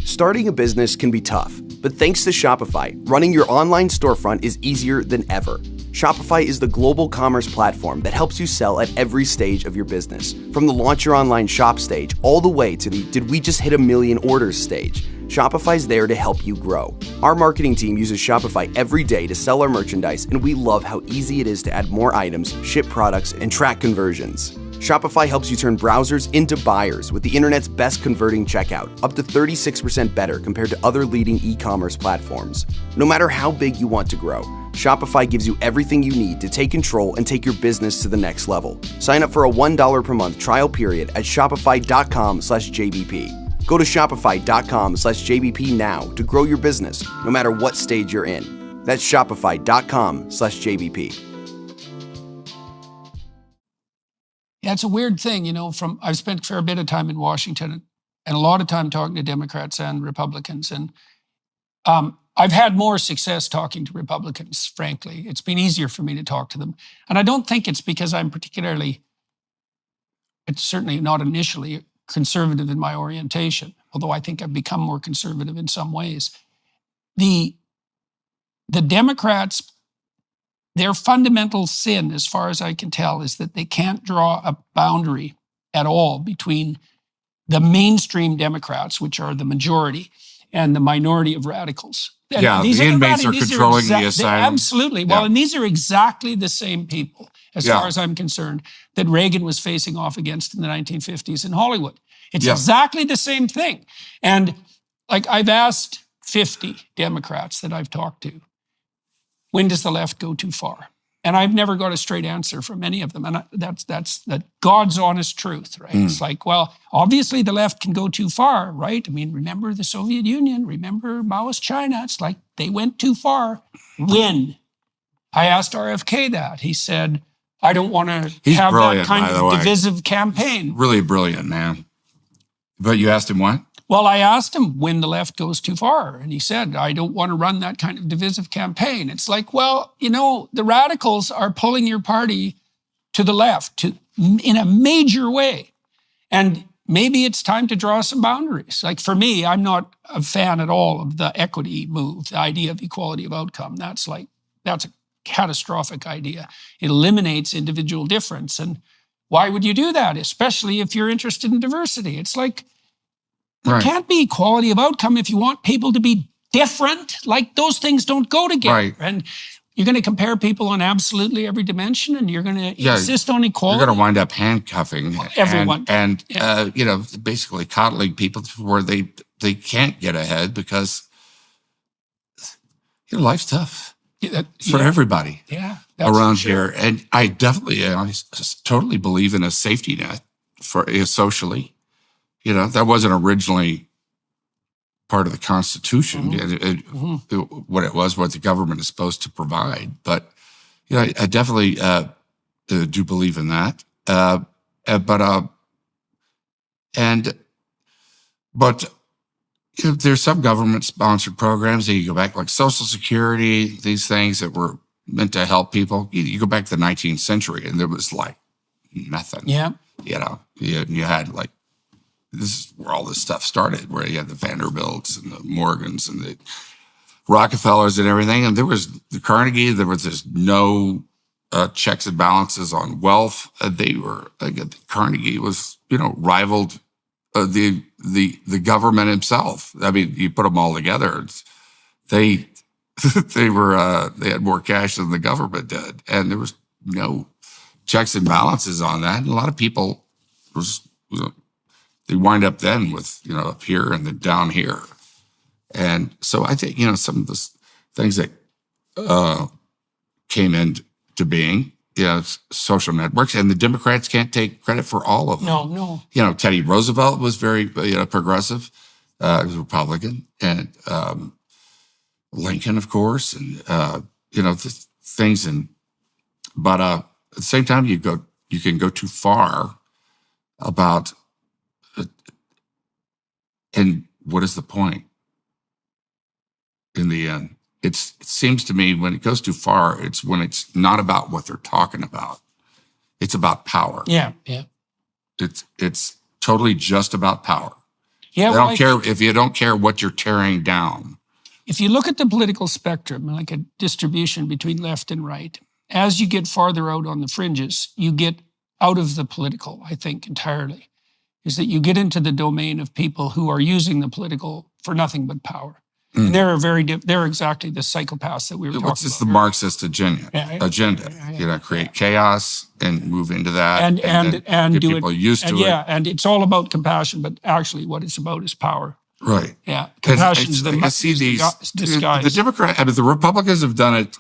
Starting a business can be tough, but thanks to Shopify, running your online storefront is easier than ever. Shopify is the global commerce platform that helps you sell at every stage of your business, from the launch your online shop stage all the way to the did we just hit 1 million orders stage. Shopify's there to help you grow. Our marketing team uses Shopify every day to sell our merchandise, and we love how easy it is to add more items, ship products, and track conversions. Shopify helps you turn browsers into buyers with the internet's best converting checkout, up to 36% better compared to other leading e-commerce platforms. No matter how big you want to grow, Shopify gives you everything you need to take control and take your business to the next level. Sign up for a $1 per month trial period at shopify.com/JBP. Go to shopify.com/JBP now to grow your business, no matter what stage you're in. That's shopify.com/JBP.
Yeah, it's a weird thing, I've spent a fair bit of time in Washington and a lot of time talking to Democrats and Republicans. And I've had more success talking to Republicans, frankly. It's been easier for me to talk to them. And I don't think it's because I'm it's certainly not initially conservative in my orientation, although I think I've become more conservative in some ways. The Democrats, their fundamental sin, as far as I can tell, is that they can't draw a boundary at all between the mainstream Democrats, which are the majority, and the minority of radicals. And
Yeah, the inmates are controlling the asylum.
Absolutely. Well, and these are exactly the same people, as
Yeah.
far as I'm concerned, that Reagan was facing off against in the 1950s in Hollywood. It's
Yeah.
exactly the same thing. And like I've asked 50 Democrats that I've talked to, when does the left go too far? And I've never got a straight answer from any of them. And that's the God's honest truth, right? It's like, well, obviously the left can go too far, right? I mean, remember the Soviet Union, remember Maoist China. It's like they went too far. When? I asked RFK that. He said, I don't want to have that kind of divisive campaign.
Really brilliant, man. But you asked him what?
Well, I asked him when the left goes too far. And he said, I don't want to run that kind of divisive campaign. It's like, well, you know, the radicals are pulling your party to the left in a major way. And maybe it's time to draw some boundaries. Like for me, I'm not a fan at all of the equity move, the idea of equality of outcome. That's a catastrophic idea. It eliminates individual difference. And why would you do that? Especially if you're interested in diversity. It's like, there can't be equality of outcome if you want people to be different. Like those things don't go together.
Right.
And you're going to compare people on absolutely every dimension, and you're going to insist on equality.
You're going to wind up handcuffing
everyone,
and basically coddling people to where they can't get ahead because life's tough for everybody around here. And I definitely, I totally believe in a safety net for socially. You know, that wasn't originally part of the Constitution, what it was, what the government is supposed to provide. But, you know, I definitely do believe in that. But you know, there's some government-sponsored programs that you go back, like Social Security, these things that were meant to help people. You go back to the 19th century, and there was like nothing.
Yeah.
You know, you had like, this is where all this stuff started, where you had the Vanderbilts and the Morgans and the Rockefellers and everything. And there was the Carnegie, there was just no checks and balances on wealth. Carnegie was, you know, rivaled the government himself. I mean, you put them all together, they had more cash than the government did. And there was no checks and balances on that. And a lot of people they wind up then with, you know, up here and then down here. And so I think, you know, some of the things that came into being, you know, social networks, and the Democrats can't take credit for all of them.
No.
You know, Teddy Roosevelt was very, progressive. He was a Republican. And Lincoln, of course, and, things. But at the same time, you can go too far about, and what is the point in the end? It seems to me when it goes too far, it's when it's not about what they're talking about. It's about power.
Yeah.
It's totally just about power.
Yeah,
they don't care if you don't care what you're tearing down.
If you look at the political spectrum, like a distribution between left and right, as you get farther out on the fringes, you get out of the political, I think, entirely. Is that you get into the domain of people who are using the political for nothing but power. And they're exactly the psychopaths that we were talking about.
It's the Marxist agenda. Create chaos and move into that,
and
get
do
people
it,
used to it.
Yeah, and it's all about compassion, but actually, what it's about is power.
Right.
Yeah, compassion is
I see these
disguise.
The Democrats, the Republicans have done it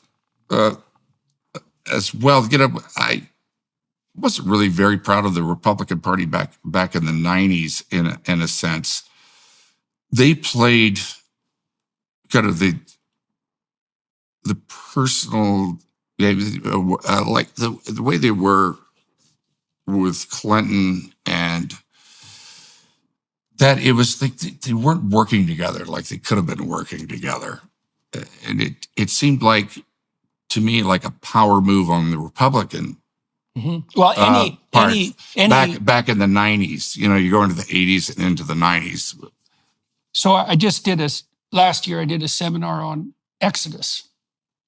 as well. You know, I wasn't really very proud of the Republican Party back in the 90s in a sense. They played kind of the personal, like the way they were with Clinton, and that it was like they weren't working together like they could have been working together. And it seemed like, to me, like a power move on the Republican
Well,
back in the 90s, you know, you go into the 80s and into the 90s.
So I just last year I did a seminar on Exodus,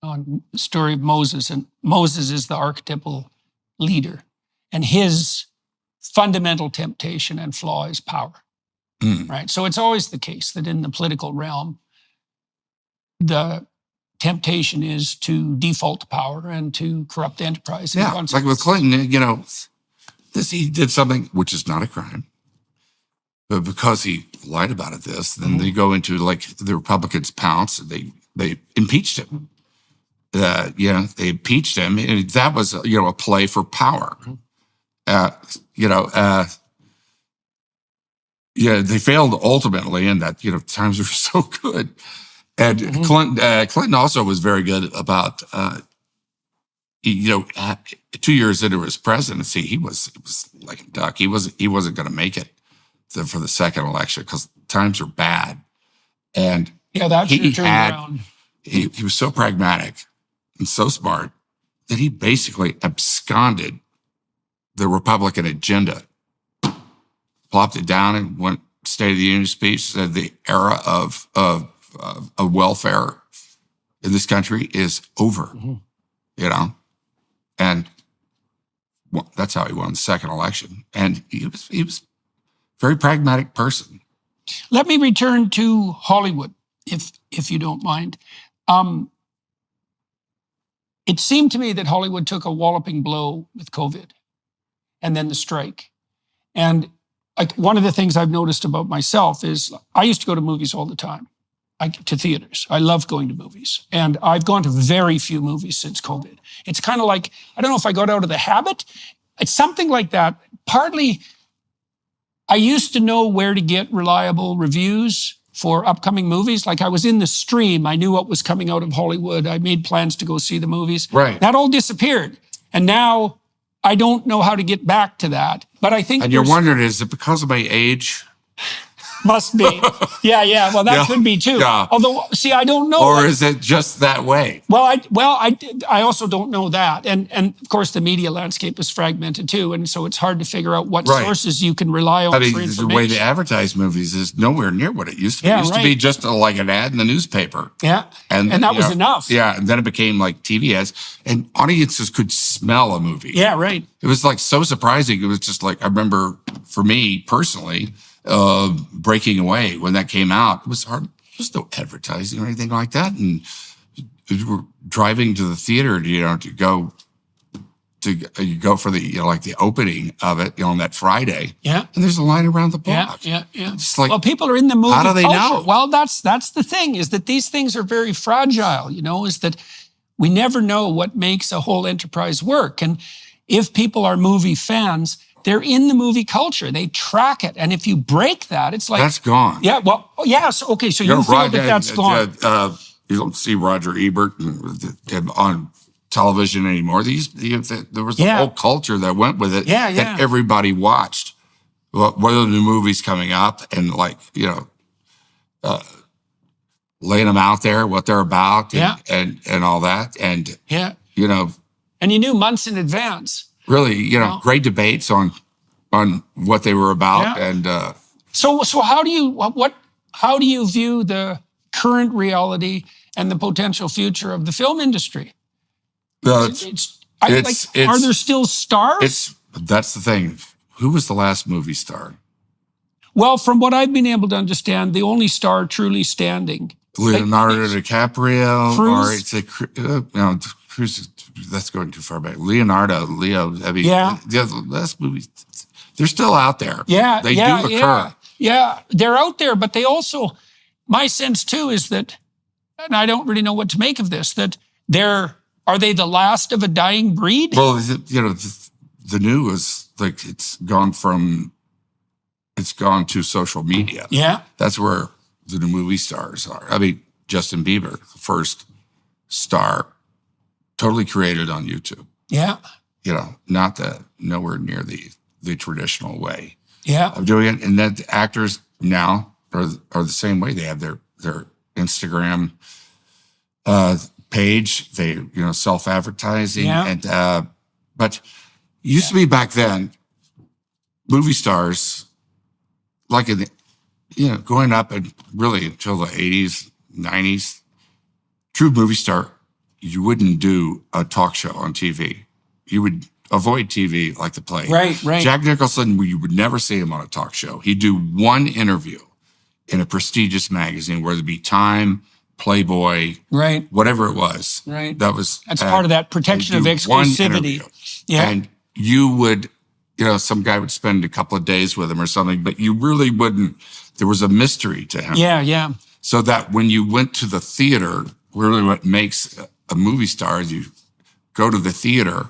on the story of Moses, and Moses is the archetypal leader, and his fundamental temptation and flaw is power. right? So it's always the case that in the political realm, the temptation is to default to power and to corrupt the enterprise.
Yeah, like with Clinton, he did something which is not a crime. But because he lied about it, then they go into like the Republicans pounce. They impeached him. They impeached him, and that was a play for power. They failed ultimately, in that times were so good. And Clinton also was very good about 2 years into his presidency, it was like a duck. He wasn't going to make it for the second election because times are bad. And
that turned around.
He was so pragmatic and so smart that he basically absconded the Republican agenda, plopped it down, and went State of the Union speech, said the era of welfare in this country is over, and that's how he won the second election. And he was a very pragmatic person.
Let me return to Hollywood, if you don't mind. It seemed to me that Hollywood took a walloping blow with COVID and then the strike. And one of the things I've noticed about myself is I used to go to movies all the time, to theaters. I love going to movies. And I've gone to very few movies since COVID. It's kind of like, I don't know if I got out of the habit. It's something like that. Partly, I used to know where to get reliable reviews for upcoming movies. Like I was in the stream. I knew what was coming out of Hollywood. I made plans to go see the movies.
Right.
That all disappeared. And now I don't know how to get back to that. But I think
you're wondering, is it because of my age?
Must be. Yeah. Well, that could be too.
Yeah.
Although, see, I don't know.
Or is it just that way?
Well, I also don't know that. And of course, the media landscape is fragmented too. And so it's hard to figure out what sources you can rely on for information.
The way they advertise movies is nowhere near what it used to be. It used to be just like an ad in the newspaper.
Yeah. And that was enough.
Yeah. And then it became like TV ads. And audiences could smell a movie.
Yeah, right.
It was like so surprising. It was just like, I remember for me personally, Breaking Away, when that came out, it was hard. There was no advertising or anything like that. And we were driving to the theater, to go for the, like the opening of it, on that Friday.
Yeah.
And there's a line around the block.
Yeah.
It's like,
well, people are in the movie.
How do they
culture.
know?
Well, that's the thing, is that these things are very fragile, is that we never know what makes a whole enterprise work. And if people are movie fans, they're in the movie culture. They track it. And if you break that, it's like...
That's gone.
Yeah, well, yeah. So, okay, so you feel that's gone.
You don't see Roger Ebert on television anymore. There was a whole culture that went with it that everybody watched. What are the new movies coming up? And laying them out there, what they're about, and all that. And,
and you knew months in advance.
Really, great debates on what they were about, and
so how do you view the current reality and the potential future of the film industry? Are there still stars?
That's the thing. Who was the last movie star?
Well, from what I've been able to understand, the only star truly standing,
Leonardo DiCaprio,
Cruise.
Cruise. That's going too far back. Leo. I mean, the last movies, they're still out there. They do occur.
Yeah, they're out there, but they also, my sense too is that, and I don't really know what to make of this, that are they the last of a dying breed?
Well, the new is like it's gone to social media.
Yeah,
that's where the new movie stars are. I mean, Justin Bieber, the first star. Totally created on YouTube.
Yeah.
Nowhere near the traditional way
of
doing it. And that actors now are the same way. They have their Instagram page. They, self-advertising.
Yeah.
And but it used to be back then, movie stars, like going up and really until the 80s, 90s, true movie star, you wouldn't do a talk show on TV. You would avoid TV like the plague.
Right.
Jack Nicholson, you would never see him on a talk show. He'd do one interview in a prestigious magazine, whether it be Time, Playboy,
right,
whatever it was.
Right.
That's
part of that protection of exclusivity. Yeah.
And you would, some guy would spend a couple of days with him or something, but you really wouldn't. There was a mystery to him.
Yeah.
So that when you went to the theater, really what makes a movie star is you go to the theater,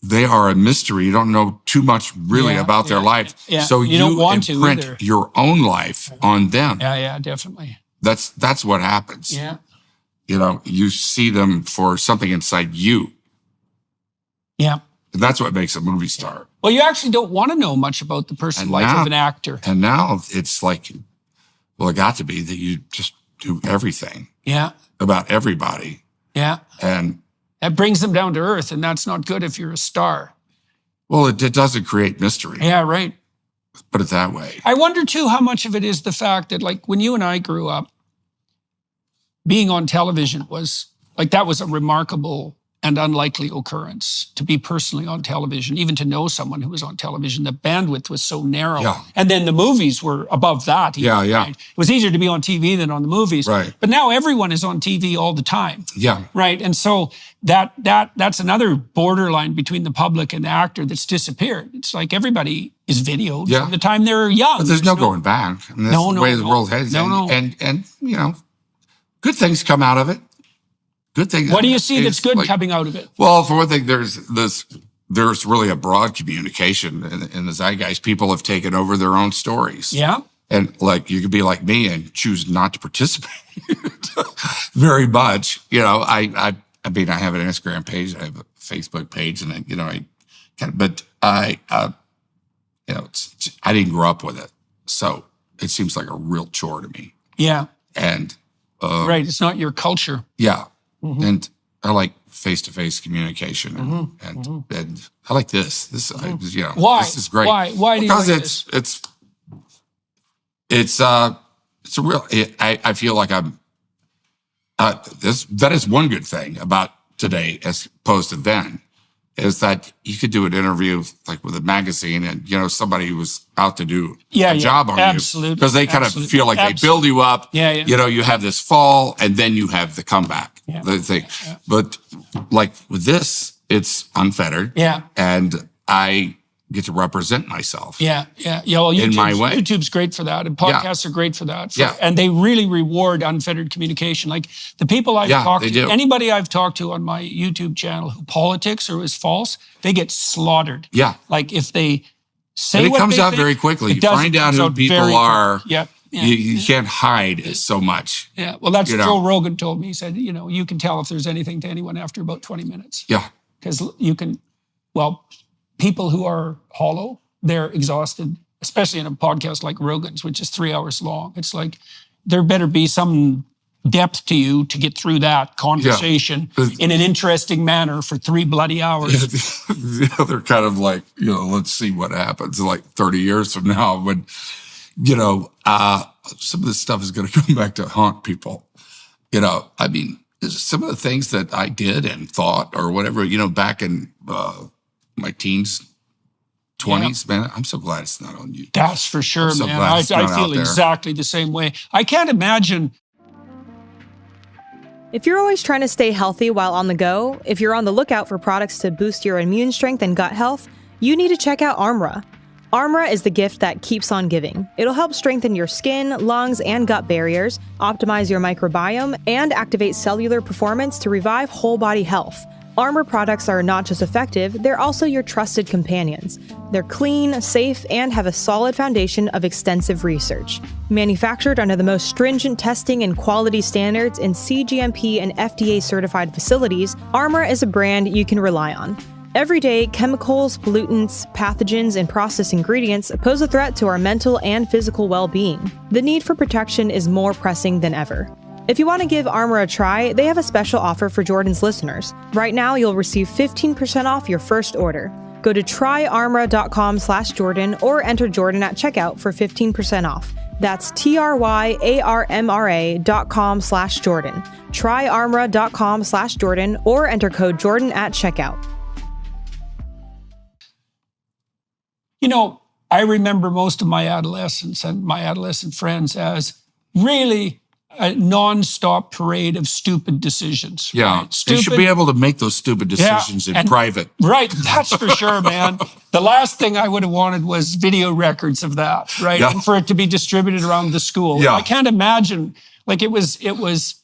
they are a mystery. You don't know too much really about their life. Yeah. So you don't want to imprint your own life on them.
Yeah, definitely.
That's what happens.
Yeah.
You see them for something inside you.
Yeah.
And that's what makes a movie star.
Well, you actually don't want to know much about the personal life of an actor.
And now it's like, well, it got to be that you just do everything.
Yeah.
About everybody.
Yeah.
And
that brings them down to earth, and that's not good if you're a star.
Well, it doesn't create mystery.
Yeah, right.
Put it that way.
I wonder, too, how much of it is the fact that, like, when you and I grew up, being on television was, like, that was a remarkable and unlikely occurrence to be personally on television, even to know someone who was on television. The bandwidth was so narrow.
Yeah.
And then the movies were above that.
Yeah.
Right? It was easier to be on TV than on the movies.
Right.
But now everyone is on TV all the time.
Yeah.
Right. And so that's another borderline between the public and the actor that's disappeared. It's like everybody is videoed from the time they're young.
But there's no going back. I mean, that's the way the world heads.
No.
And good things come out of it. Good thing.
What do you see that's good coming out of it?
Well, for one thing, there's really a broad communication in the zeitgeist. People have taken over their own stories.
Yeah.
And like, you could be like me and choose not to participate very much. I mean, I have an Instagram page, I have a Facebook page, and I didn't grow up with it. So it seems like a real chore to me.
Yeah.
And,
right. It's not your culture.
Yeah. Mm-hmm. And I like face-to-face communication, and I like this.
Why?
This is great.
Why do you like this?
It's a real. I feel like I'm. That is one good thing about today, as opposed to then, is that you could do an interview like with a magazine, and somebody was out to do a job on you, because they kind of feel like they build you up.
Yeah.
You have this fall, and then you have the comeback. Yeah. The thing. Yeah. But like with this, it's unfettered.
Yeah.
And I get to represent myself.
Yeah. Well,
in my way.
YouTube's great for that, and podcasts are great for that.
Yeah.
And they really reward unfettered communication. Like the people I've talked to, anybody I've talked to on my YouTube channel who politics or is false, they get slaughtered.
Yeah.
Like if they say
what comes out very quickly. You find out who people are.
Yeah.
You can't hide so much.
Yeah. Well, that's Joe Rogan told me. He said, you can tell if there's anything to anyone after about 20 minutes.
Yeah.
Because people who are hollow, they're exhausted, especially in a podcast like Rogan's, which is 3 hours long. It's like there better be some depth to you to get through that conversation in an interesting manner for 3 bloody hours.
They're kind of like, let's see what happens like 30 years from now when, some of this stuff is going to come back to haunt people. I mean, some of the things that I did and thought or whatever, back in my teens, 20s, man, I'm so glad it's not on YouTube.
That's for sure, man. I feel exactly the same way. I can't imagine.
If you're always trying to stay healthy while on the go, if you're on the lookout for products to boost your immune strength and gut health, you need to check out Armra. Armra is the gift that keeps on giving. It'll help strengthen your skin, lungs, and gut barriers, optimize your microbiome, and activate cellular performance to revive whole body health. Armra products are not just effective, they're also your trusted companions. They're clean, safe, and have a solid foundation of extensive research. Manufactured under the most stringent testing and quality standards in CGMP and FDA-certified facilities, Armra is a brand you can rely on. Every day, chemicals, pollutants, pathogens, and processed ingredients pose a threat to our mental and physical well-being. The need for protection is more pressing than ever. If you want to give Armra a try, they have a special offer for Jordan's listeners. Right now, you'll receive 15% off your first order. Go to tryarmra.com/Jordan or enter Jordan at checkout for 15% off. That's tryarmra.com/Jordan. Tryarmra.com/Jordan or enter code Jordan at checkout.
I remember most of my adolescence and my adolescent friends as really a non-stop parade of stupid decisions.
Yeah,
right? Stupid,
they should be able to make those stupid decisions in private.
Right, that's for sure, man. The last thing I would have wanted was video records of that, right?
Yeah.
And for it to be distributed around the school.
Yeah.
I can't imagine, it was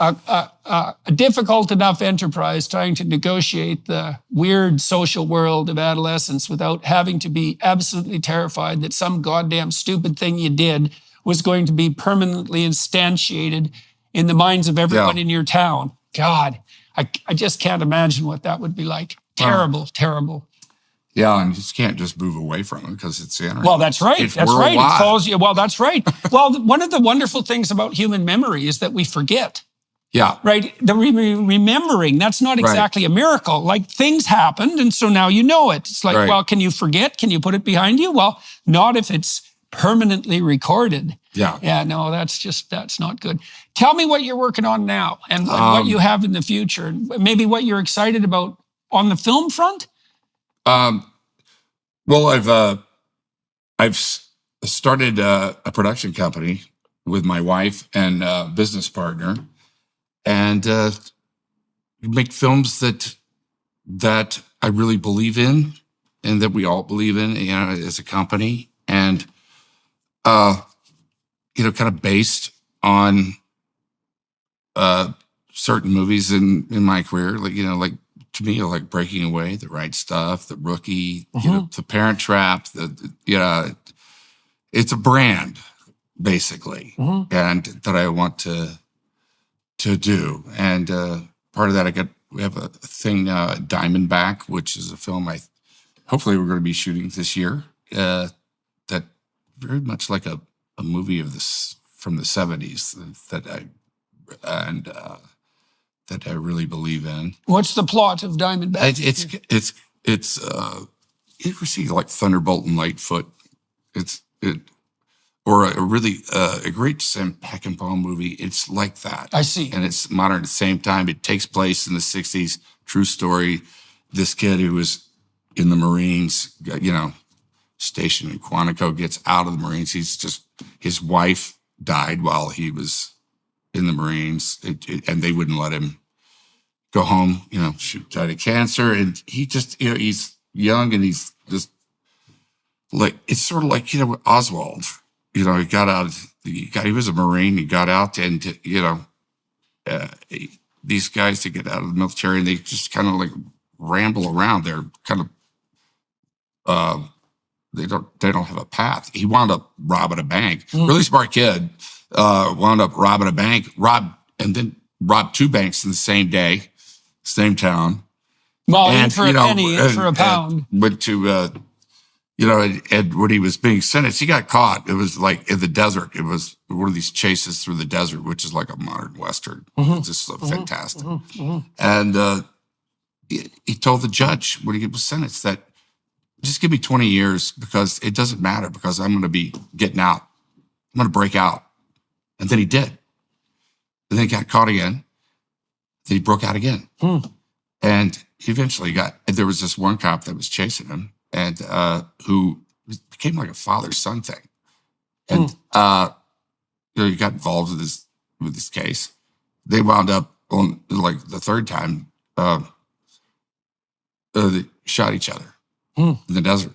a difficult enough enterprise trying to negotiate the weird social world of adolescence without having to be absolutely terrified that some goddamn stupid thing you did was going to be permanently instantiated in the minds of everyone in your town. God, I just can't imagine what that would be like. Terrible, terrible.
Yeah, and you just can't just move away from it because it's the internet.
Well, that's right.
It's
That's right.
worldwide.
It follows you. Well, that's right. Well, one of the wonderful things about human memory is that we forget.
Yeah.
Right? The remembering, that's not exactly a miracle. Things happened, and so now you know it. It's well, can you forget? Can you put it behind you? Well, not if it's permanently recorded.
Yeah.
Yeah, no, that's not good. Tell me what you're working on now and what you have in the future, and maybe what you're excited about on the film front.
Well, I've started a production company with my wife and business partner, and make films that I really believe in, and that we all believe in, as a company, and kind of based on certain movies in my career, to me, like Breaking Away, The Right Stuff, The Rookie, The Parent Trap. It's a brand basically, and that I want to do. And part of that, we have a thing, Diamondback, which is a film hopefully we're going to be shooting this year. That very much like a movie from the 70s that I really believe in.
What's the plot of Diamondback?
It's you ever see like Thunderbolt and Lightfoot? Or a great Sam Peckinpah movie. It's like that.
I see.
And it's modern at the same time. It takes place in the 60s. True story. This kid who was in the Marines, stationed in Quantico, gets out of the Marines. His wife died while he was in the Marines, and they wouldn't let him go home. She died of cancer, and he just, he's young, and he's just like, it's sort of like, Oswald. He got out. He was a Marine. He got out, and these guys to get out of the military, and they just kind of like ramble around. They're kind of they don't have a path. He wound up robbing a bank. Really smart kid. Wound up robbing a bank. Robbed 2 banks in the same day, same town.
Well, and for a penny, and for a pound.
Went to. And when he was being sentenced, he got caught. It was like in the desert. It was one of these chases through the desert, which is like a modern Western. It's just fantastic. And he told the judge when he was sentenced that, just give me 20 years because it doesn't matter, because I'm going to be getting out. I'm going to break out. And then he did. And then he got caught again. Then he broke out again. And he eventually there was this one cop that was chasing him, and who became like a father-son thing. And he got involved with this case. They wound up on like the third time, they shot each other in the desert.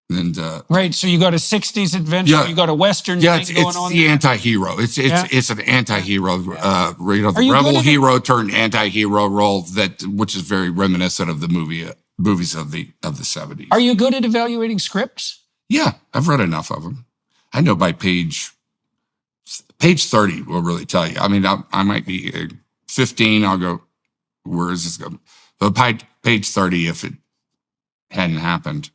And
right, so you got a 60s adventure, you got a Western thing going on.
It's the anti-hero. It's an anti-hero. The rebel hero turned anti-hero role which is very reminiscent of the movies of the 70s.
Are you good at evaluating scripts?
Yeah, I've read enough of them. I know by page 30 will really tell you. I mean, I might be 15. I'll go, where is this going? But by page 30, if it hadn't happened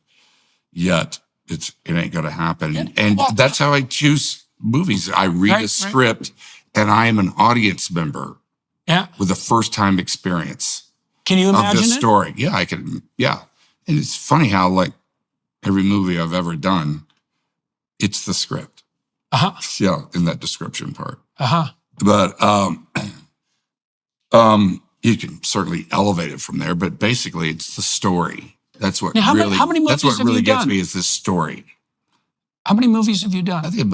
yet, it ain't going to happen. And that's how I choose movies. I read a script, and I am an audience member with a first-time experience.
Can you imagine
of this story? Yeah, I can. Yeah. And it's funny how, like, every movie I've ever done, it's the script. Yeah, in that description part. But you can certainly elevate it from there, but basically it's the story. That's what
Now, how
really.
many
That's
movies
what
have
really
you
gets
done?
me is this story.
How many movies have you done?
I think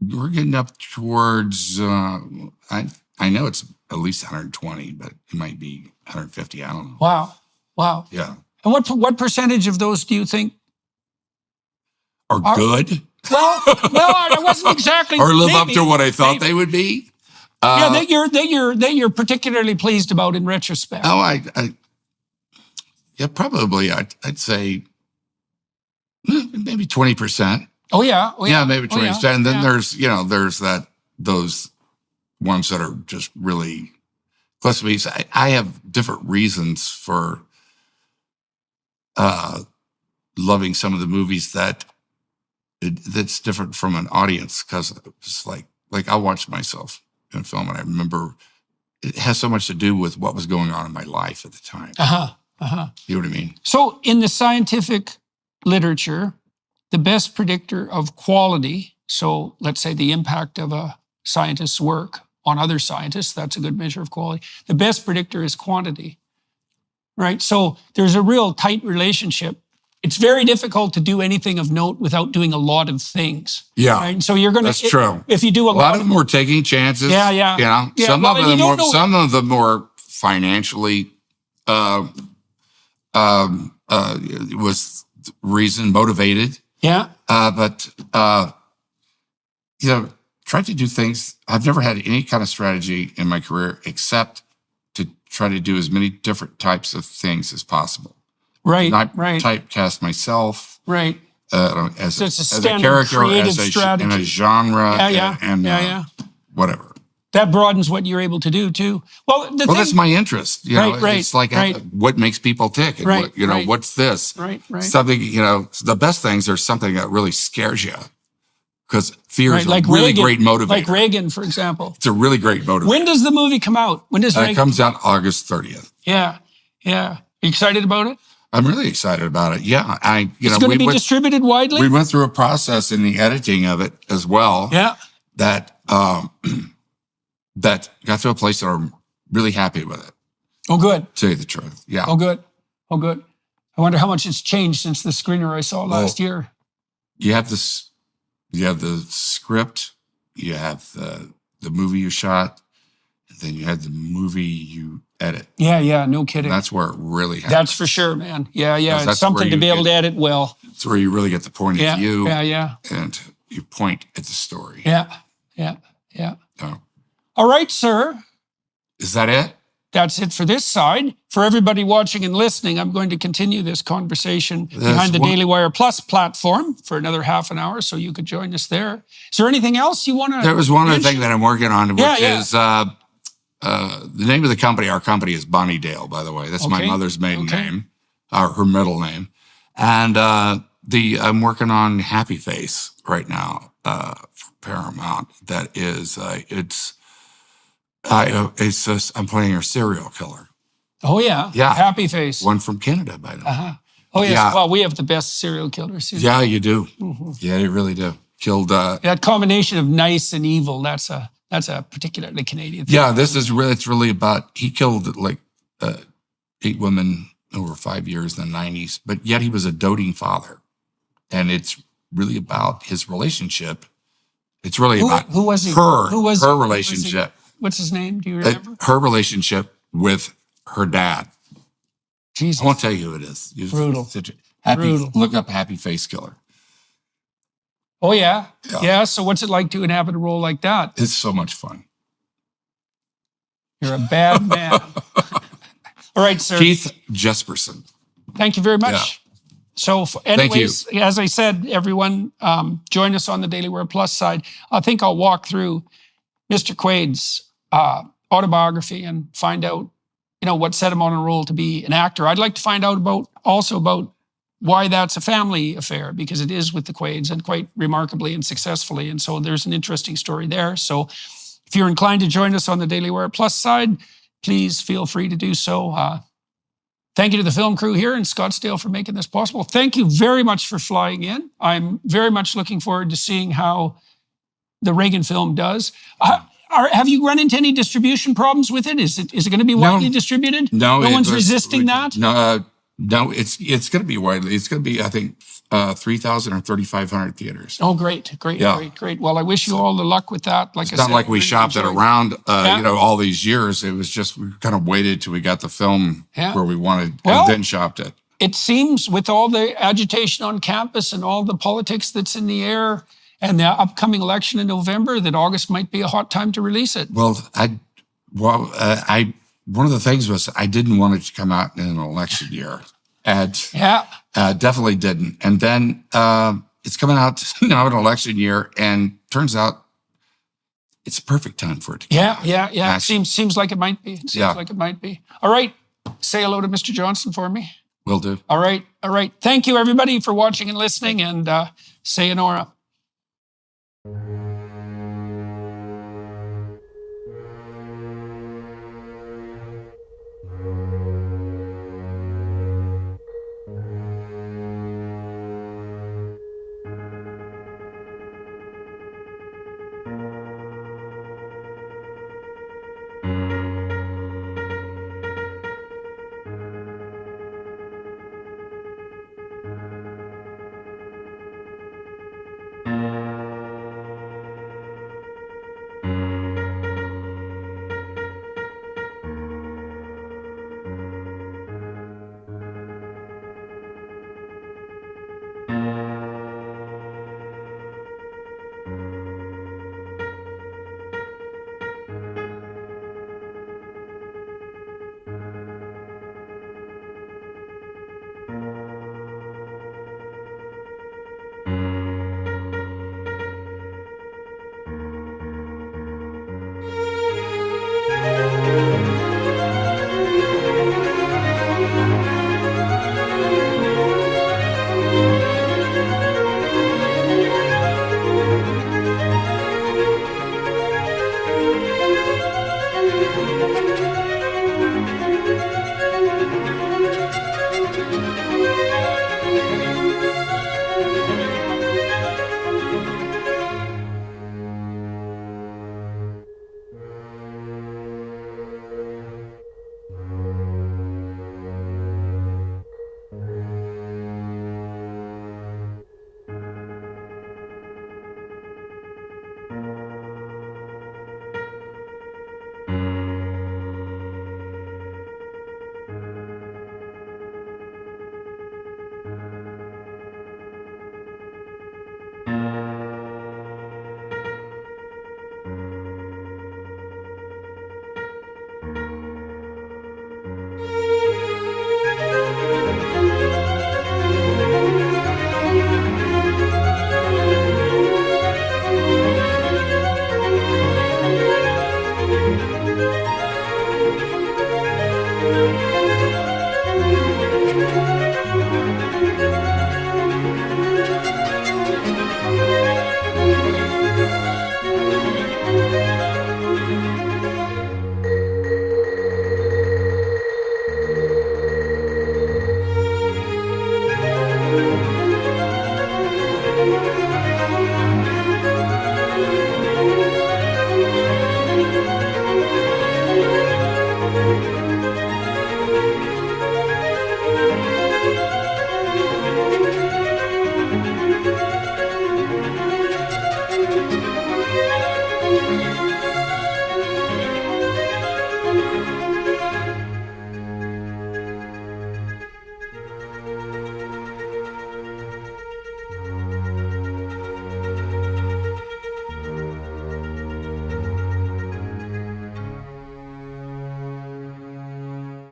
we're getting up towards. I know it's at least 120, but it might be 150. I don't know.
Wow.
Yeah.
And what percentage of those do you think
Are good
Well, I wasn't exactly.
or live up
maybe,
to what I thought
maybe.
they would be?
Yeah, that you're particularly pleased about in retrospect.
Oh, yeah, probably. I'd say maybe 20%.
Oh yeah.
Yeah, maybe 20%.
yeah.
And then
Yeah.
there's those ones that are just really close to me. So I have different reasons for loving some of the movies that's different from an audience, because it's like I watched myself in a film and I remember it has so much to do with what was going on in my life at the time. You know what I mean?
So in the scientific literature, the best predictor of quality, so let's say the impact of a scientist's work on other scientists, that's a good measure of quality. The best predictor is quantity, right? So there's a real tight relationship. It's very difficult to do anything of note without doing a lot of things.
Yeah.
Right? And so you're going to,
That's true.
If you do
A lot of them were taking chances.
Yeah.
You know,
Yeah,
some
well,
of
and you
them
don't
more,
know-
some of them more financially was reason motivated.
Yeah.
But try to do things. I've never had any kind of strategy in my career except to try to do as many different types of things as possible.
Right.
Not
Right.
typecast myself.
Right.
As
So it's a
a
standard
character,
creative
in a
strategy.
genre,
Yeah.
and whatever.
That broadens what you're able to do too. Well,
That's my interest. You know,
Right,
it's like
right.
what makes people tick, and
Right, right.
what's this?
Right.
Something, the best things are something that really scares you, because fear is
Like
a really
Reagan,
great motivator.
Like Reagan, for example.
It's a really great motivator.
When does the movie come out? When does Reagan?
It comes out August 30th.
Yeah. You excited about it?
I'm really excited about it. Yeah,
It's going to be distributed widely.
We went through a process in the editing of it as well.
Yeah.
That that got to a place that I'm really happy with it.
Oh, good.
To tell you the truth. Yeah.
Oh, good. I wonder how much it's changed since the screener I saw last year.
You have this. You have the script. You have the movie you shot. And then you have the movie you edit.
Yeah. No kidding.
And that's where it really happens.
That's for sure, man. Yeah.
That's
It's something to be able to edit well.
That's where you really get the point of view.
Yeah.
And you point at the story.
Yeah.
Oh.
All right, sir.
Is that it?
That's it for this side. For everybody watching and listening, I'm going to continue this conversation behind the Daily Wire Plus platform for another half an hour, so you could join us there. Is there anything else you want to?
There was one other thing that I'm working on, which is the name of the company. Our company is Bonnie Dale, by the way. That's my mother's maiden name, or her middle name. And I'm working on Happy Face right now for Paramount. That is, I'm playing a serial killer.
Oh, yeah.
Yeah.
Happy Face.
One from Canada, by the way.
Oh, yes.
Yeah.
Well, we have the best serial killers.
Yeah, you do. Mm-hmm. Yeah, you really do. Killed.
That combination of nice and evil, that's a particularly Canadian thing.
Yeah, it's really about, he killed like 8 women over 5 years in the 90s, but yet he was a doting father. And it's really about his relationship. It's really about
who was he?
Her relationship.
What's his name? Do you remember?
Her relationship with her dad.
Jesus.
I won't tell you who it is.
Brutal. Brutal.
Look up Happy Face Killer.
Oh, yeah. Yeah. So what's it like to inhabit a role like that?
It's so much fun.
You're a bad man. All right, sir.
Keith Jesperson.
Thank you very much.
Yeah.
So anyways, as I said, everyone, join us on the Daily Wire Plus side. I think I'll walk through Mr. Quaid's autobiography and find out, what set him on a role to be an actor. I'd like to find out about why that's a family affair, because it is with the Quaids, and quite remarkably and successfully. And so there's an interesting story there. So if you're inclined to join us on the Daily Wire Plus side, please feel free to do so. Thank you to the film crew here in Scottsdale for making this possible. Thank you very much for flying in. I'm very much looking forward to seeing how the Reagan film does. Have you run into any distribution problems with it? Is it going to be widely distributed?
No.
No one's resisting that?
No. No, it's going to be widely. It's going to be, I think, 3,000 or 3,500 theaters.
Oh, great. Well, I wish you all the luck with that. Like
It's
I
not
said,
like we
really
shopped it
enjoyed
around,
Yeah.
all these years. It was just we kind of waited till we got the film
Yeah.
where we wanted,
Well,
and then shopped it.
It seems with all the agitation on campus and all the politics that's in the air and the upcoming election in November, that August might be a hot time to release it.
Well, one of the things was I didn't want it to come out in an election year. And definitely didn't. And then it's coming out now in an election year, and turns out it's a perfect time for it to come out.
Yeah. It seems like it might be. Like it might be. All right. Say hello to Mr. Johnson for me.
Will do.
All right. Thank you, everybody, for watching and listening, and sayonara.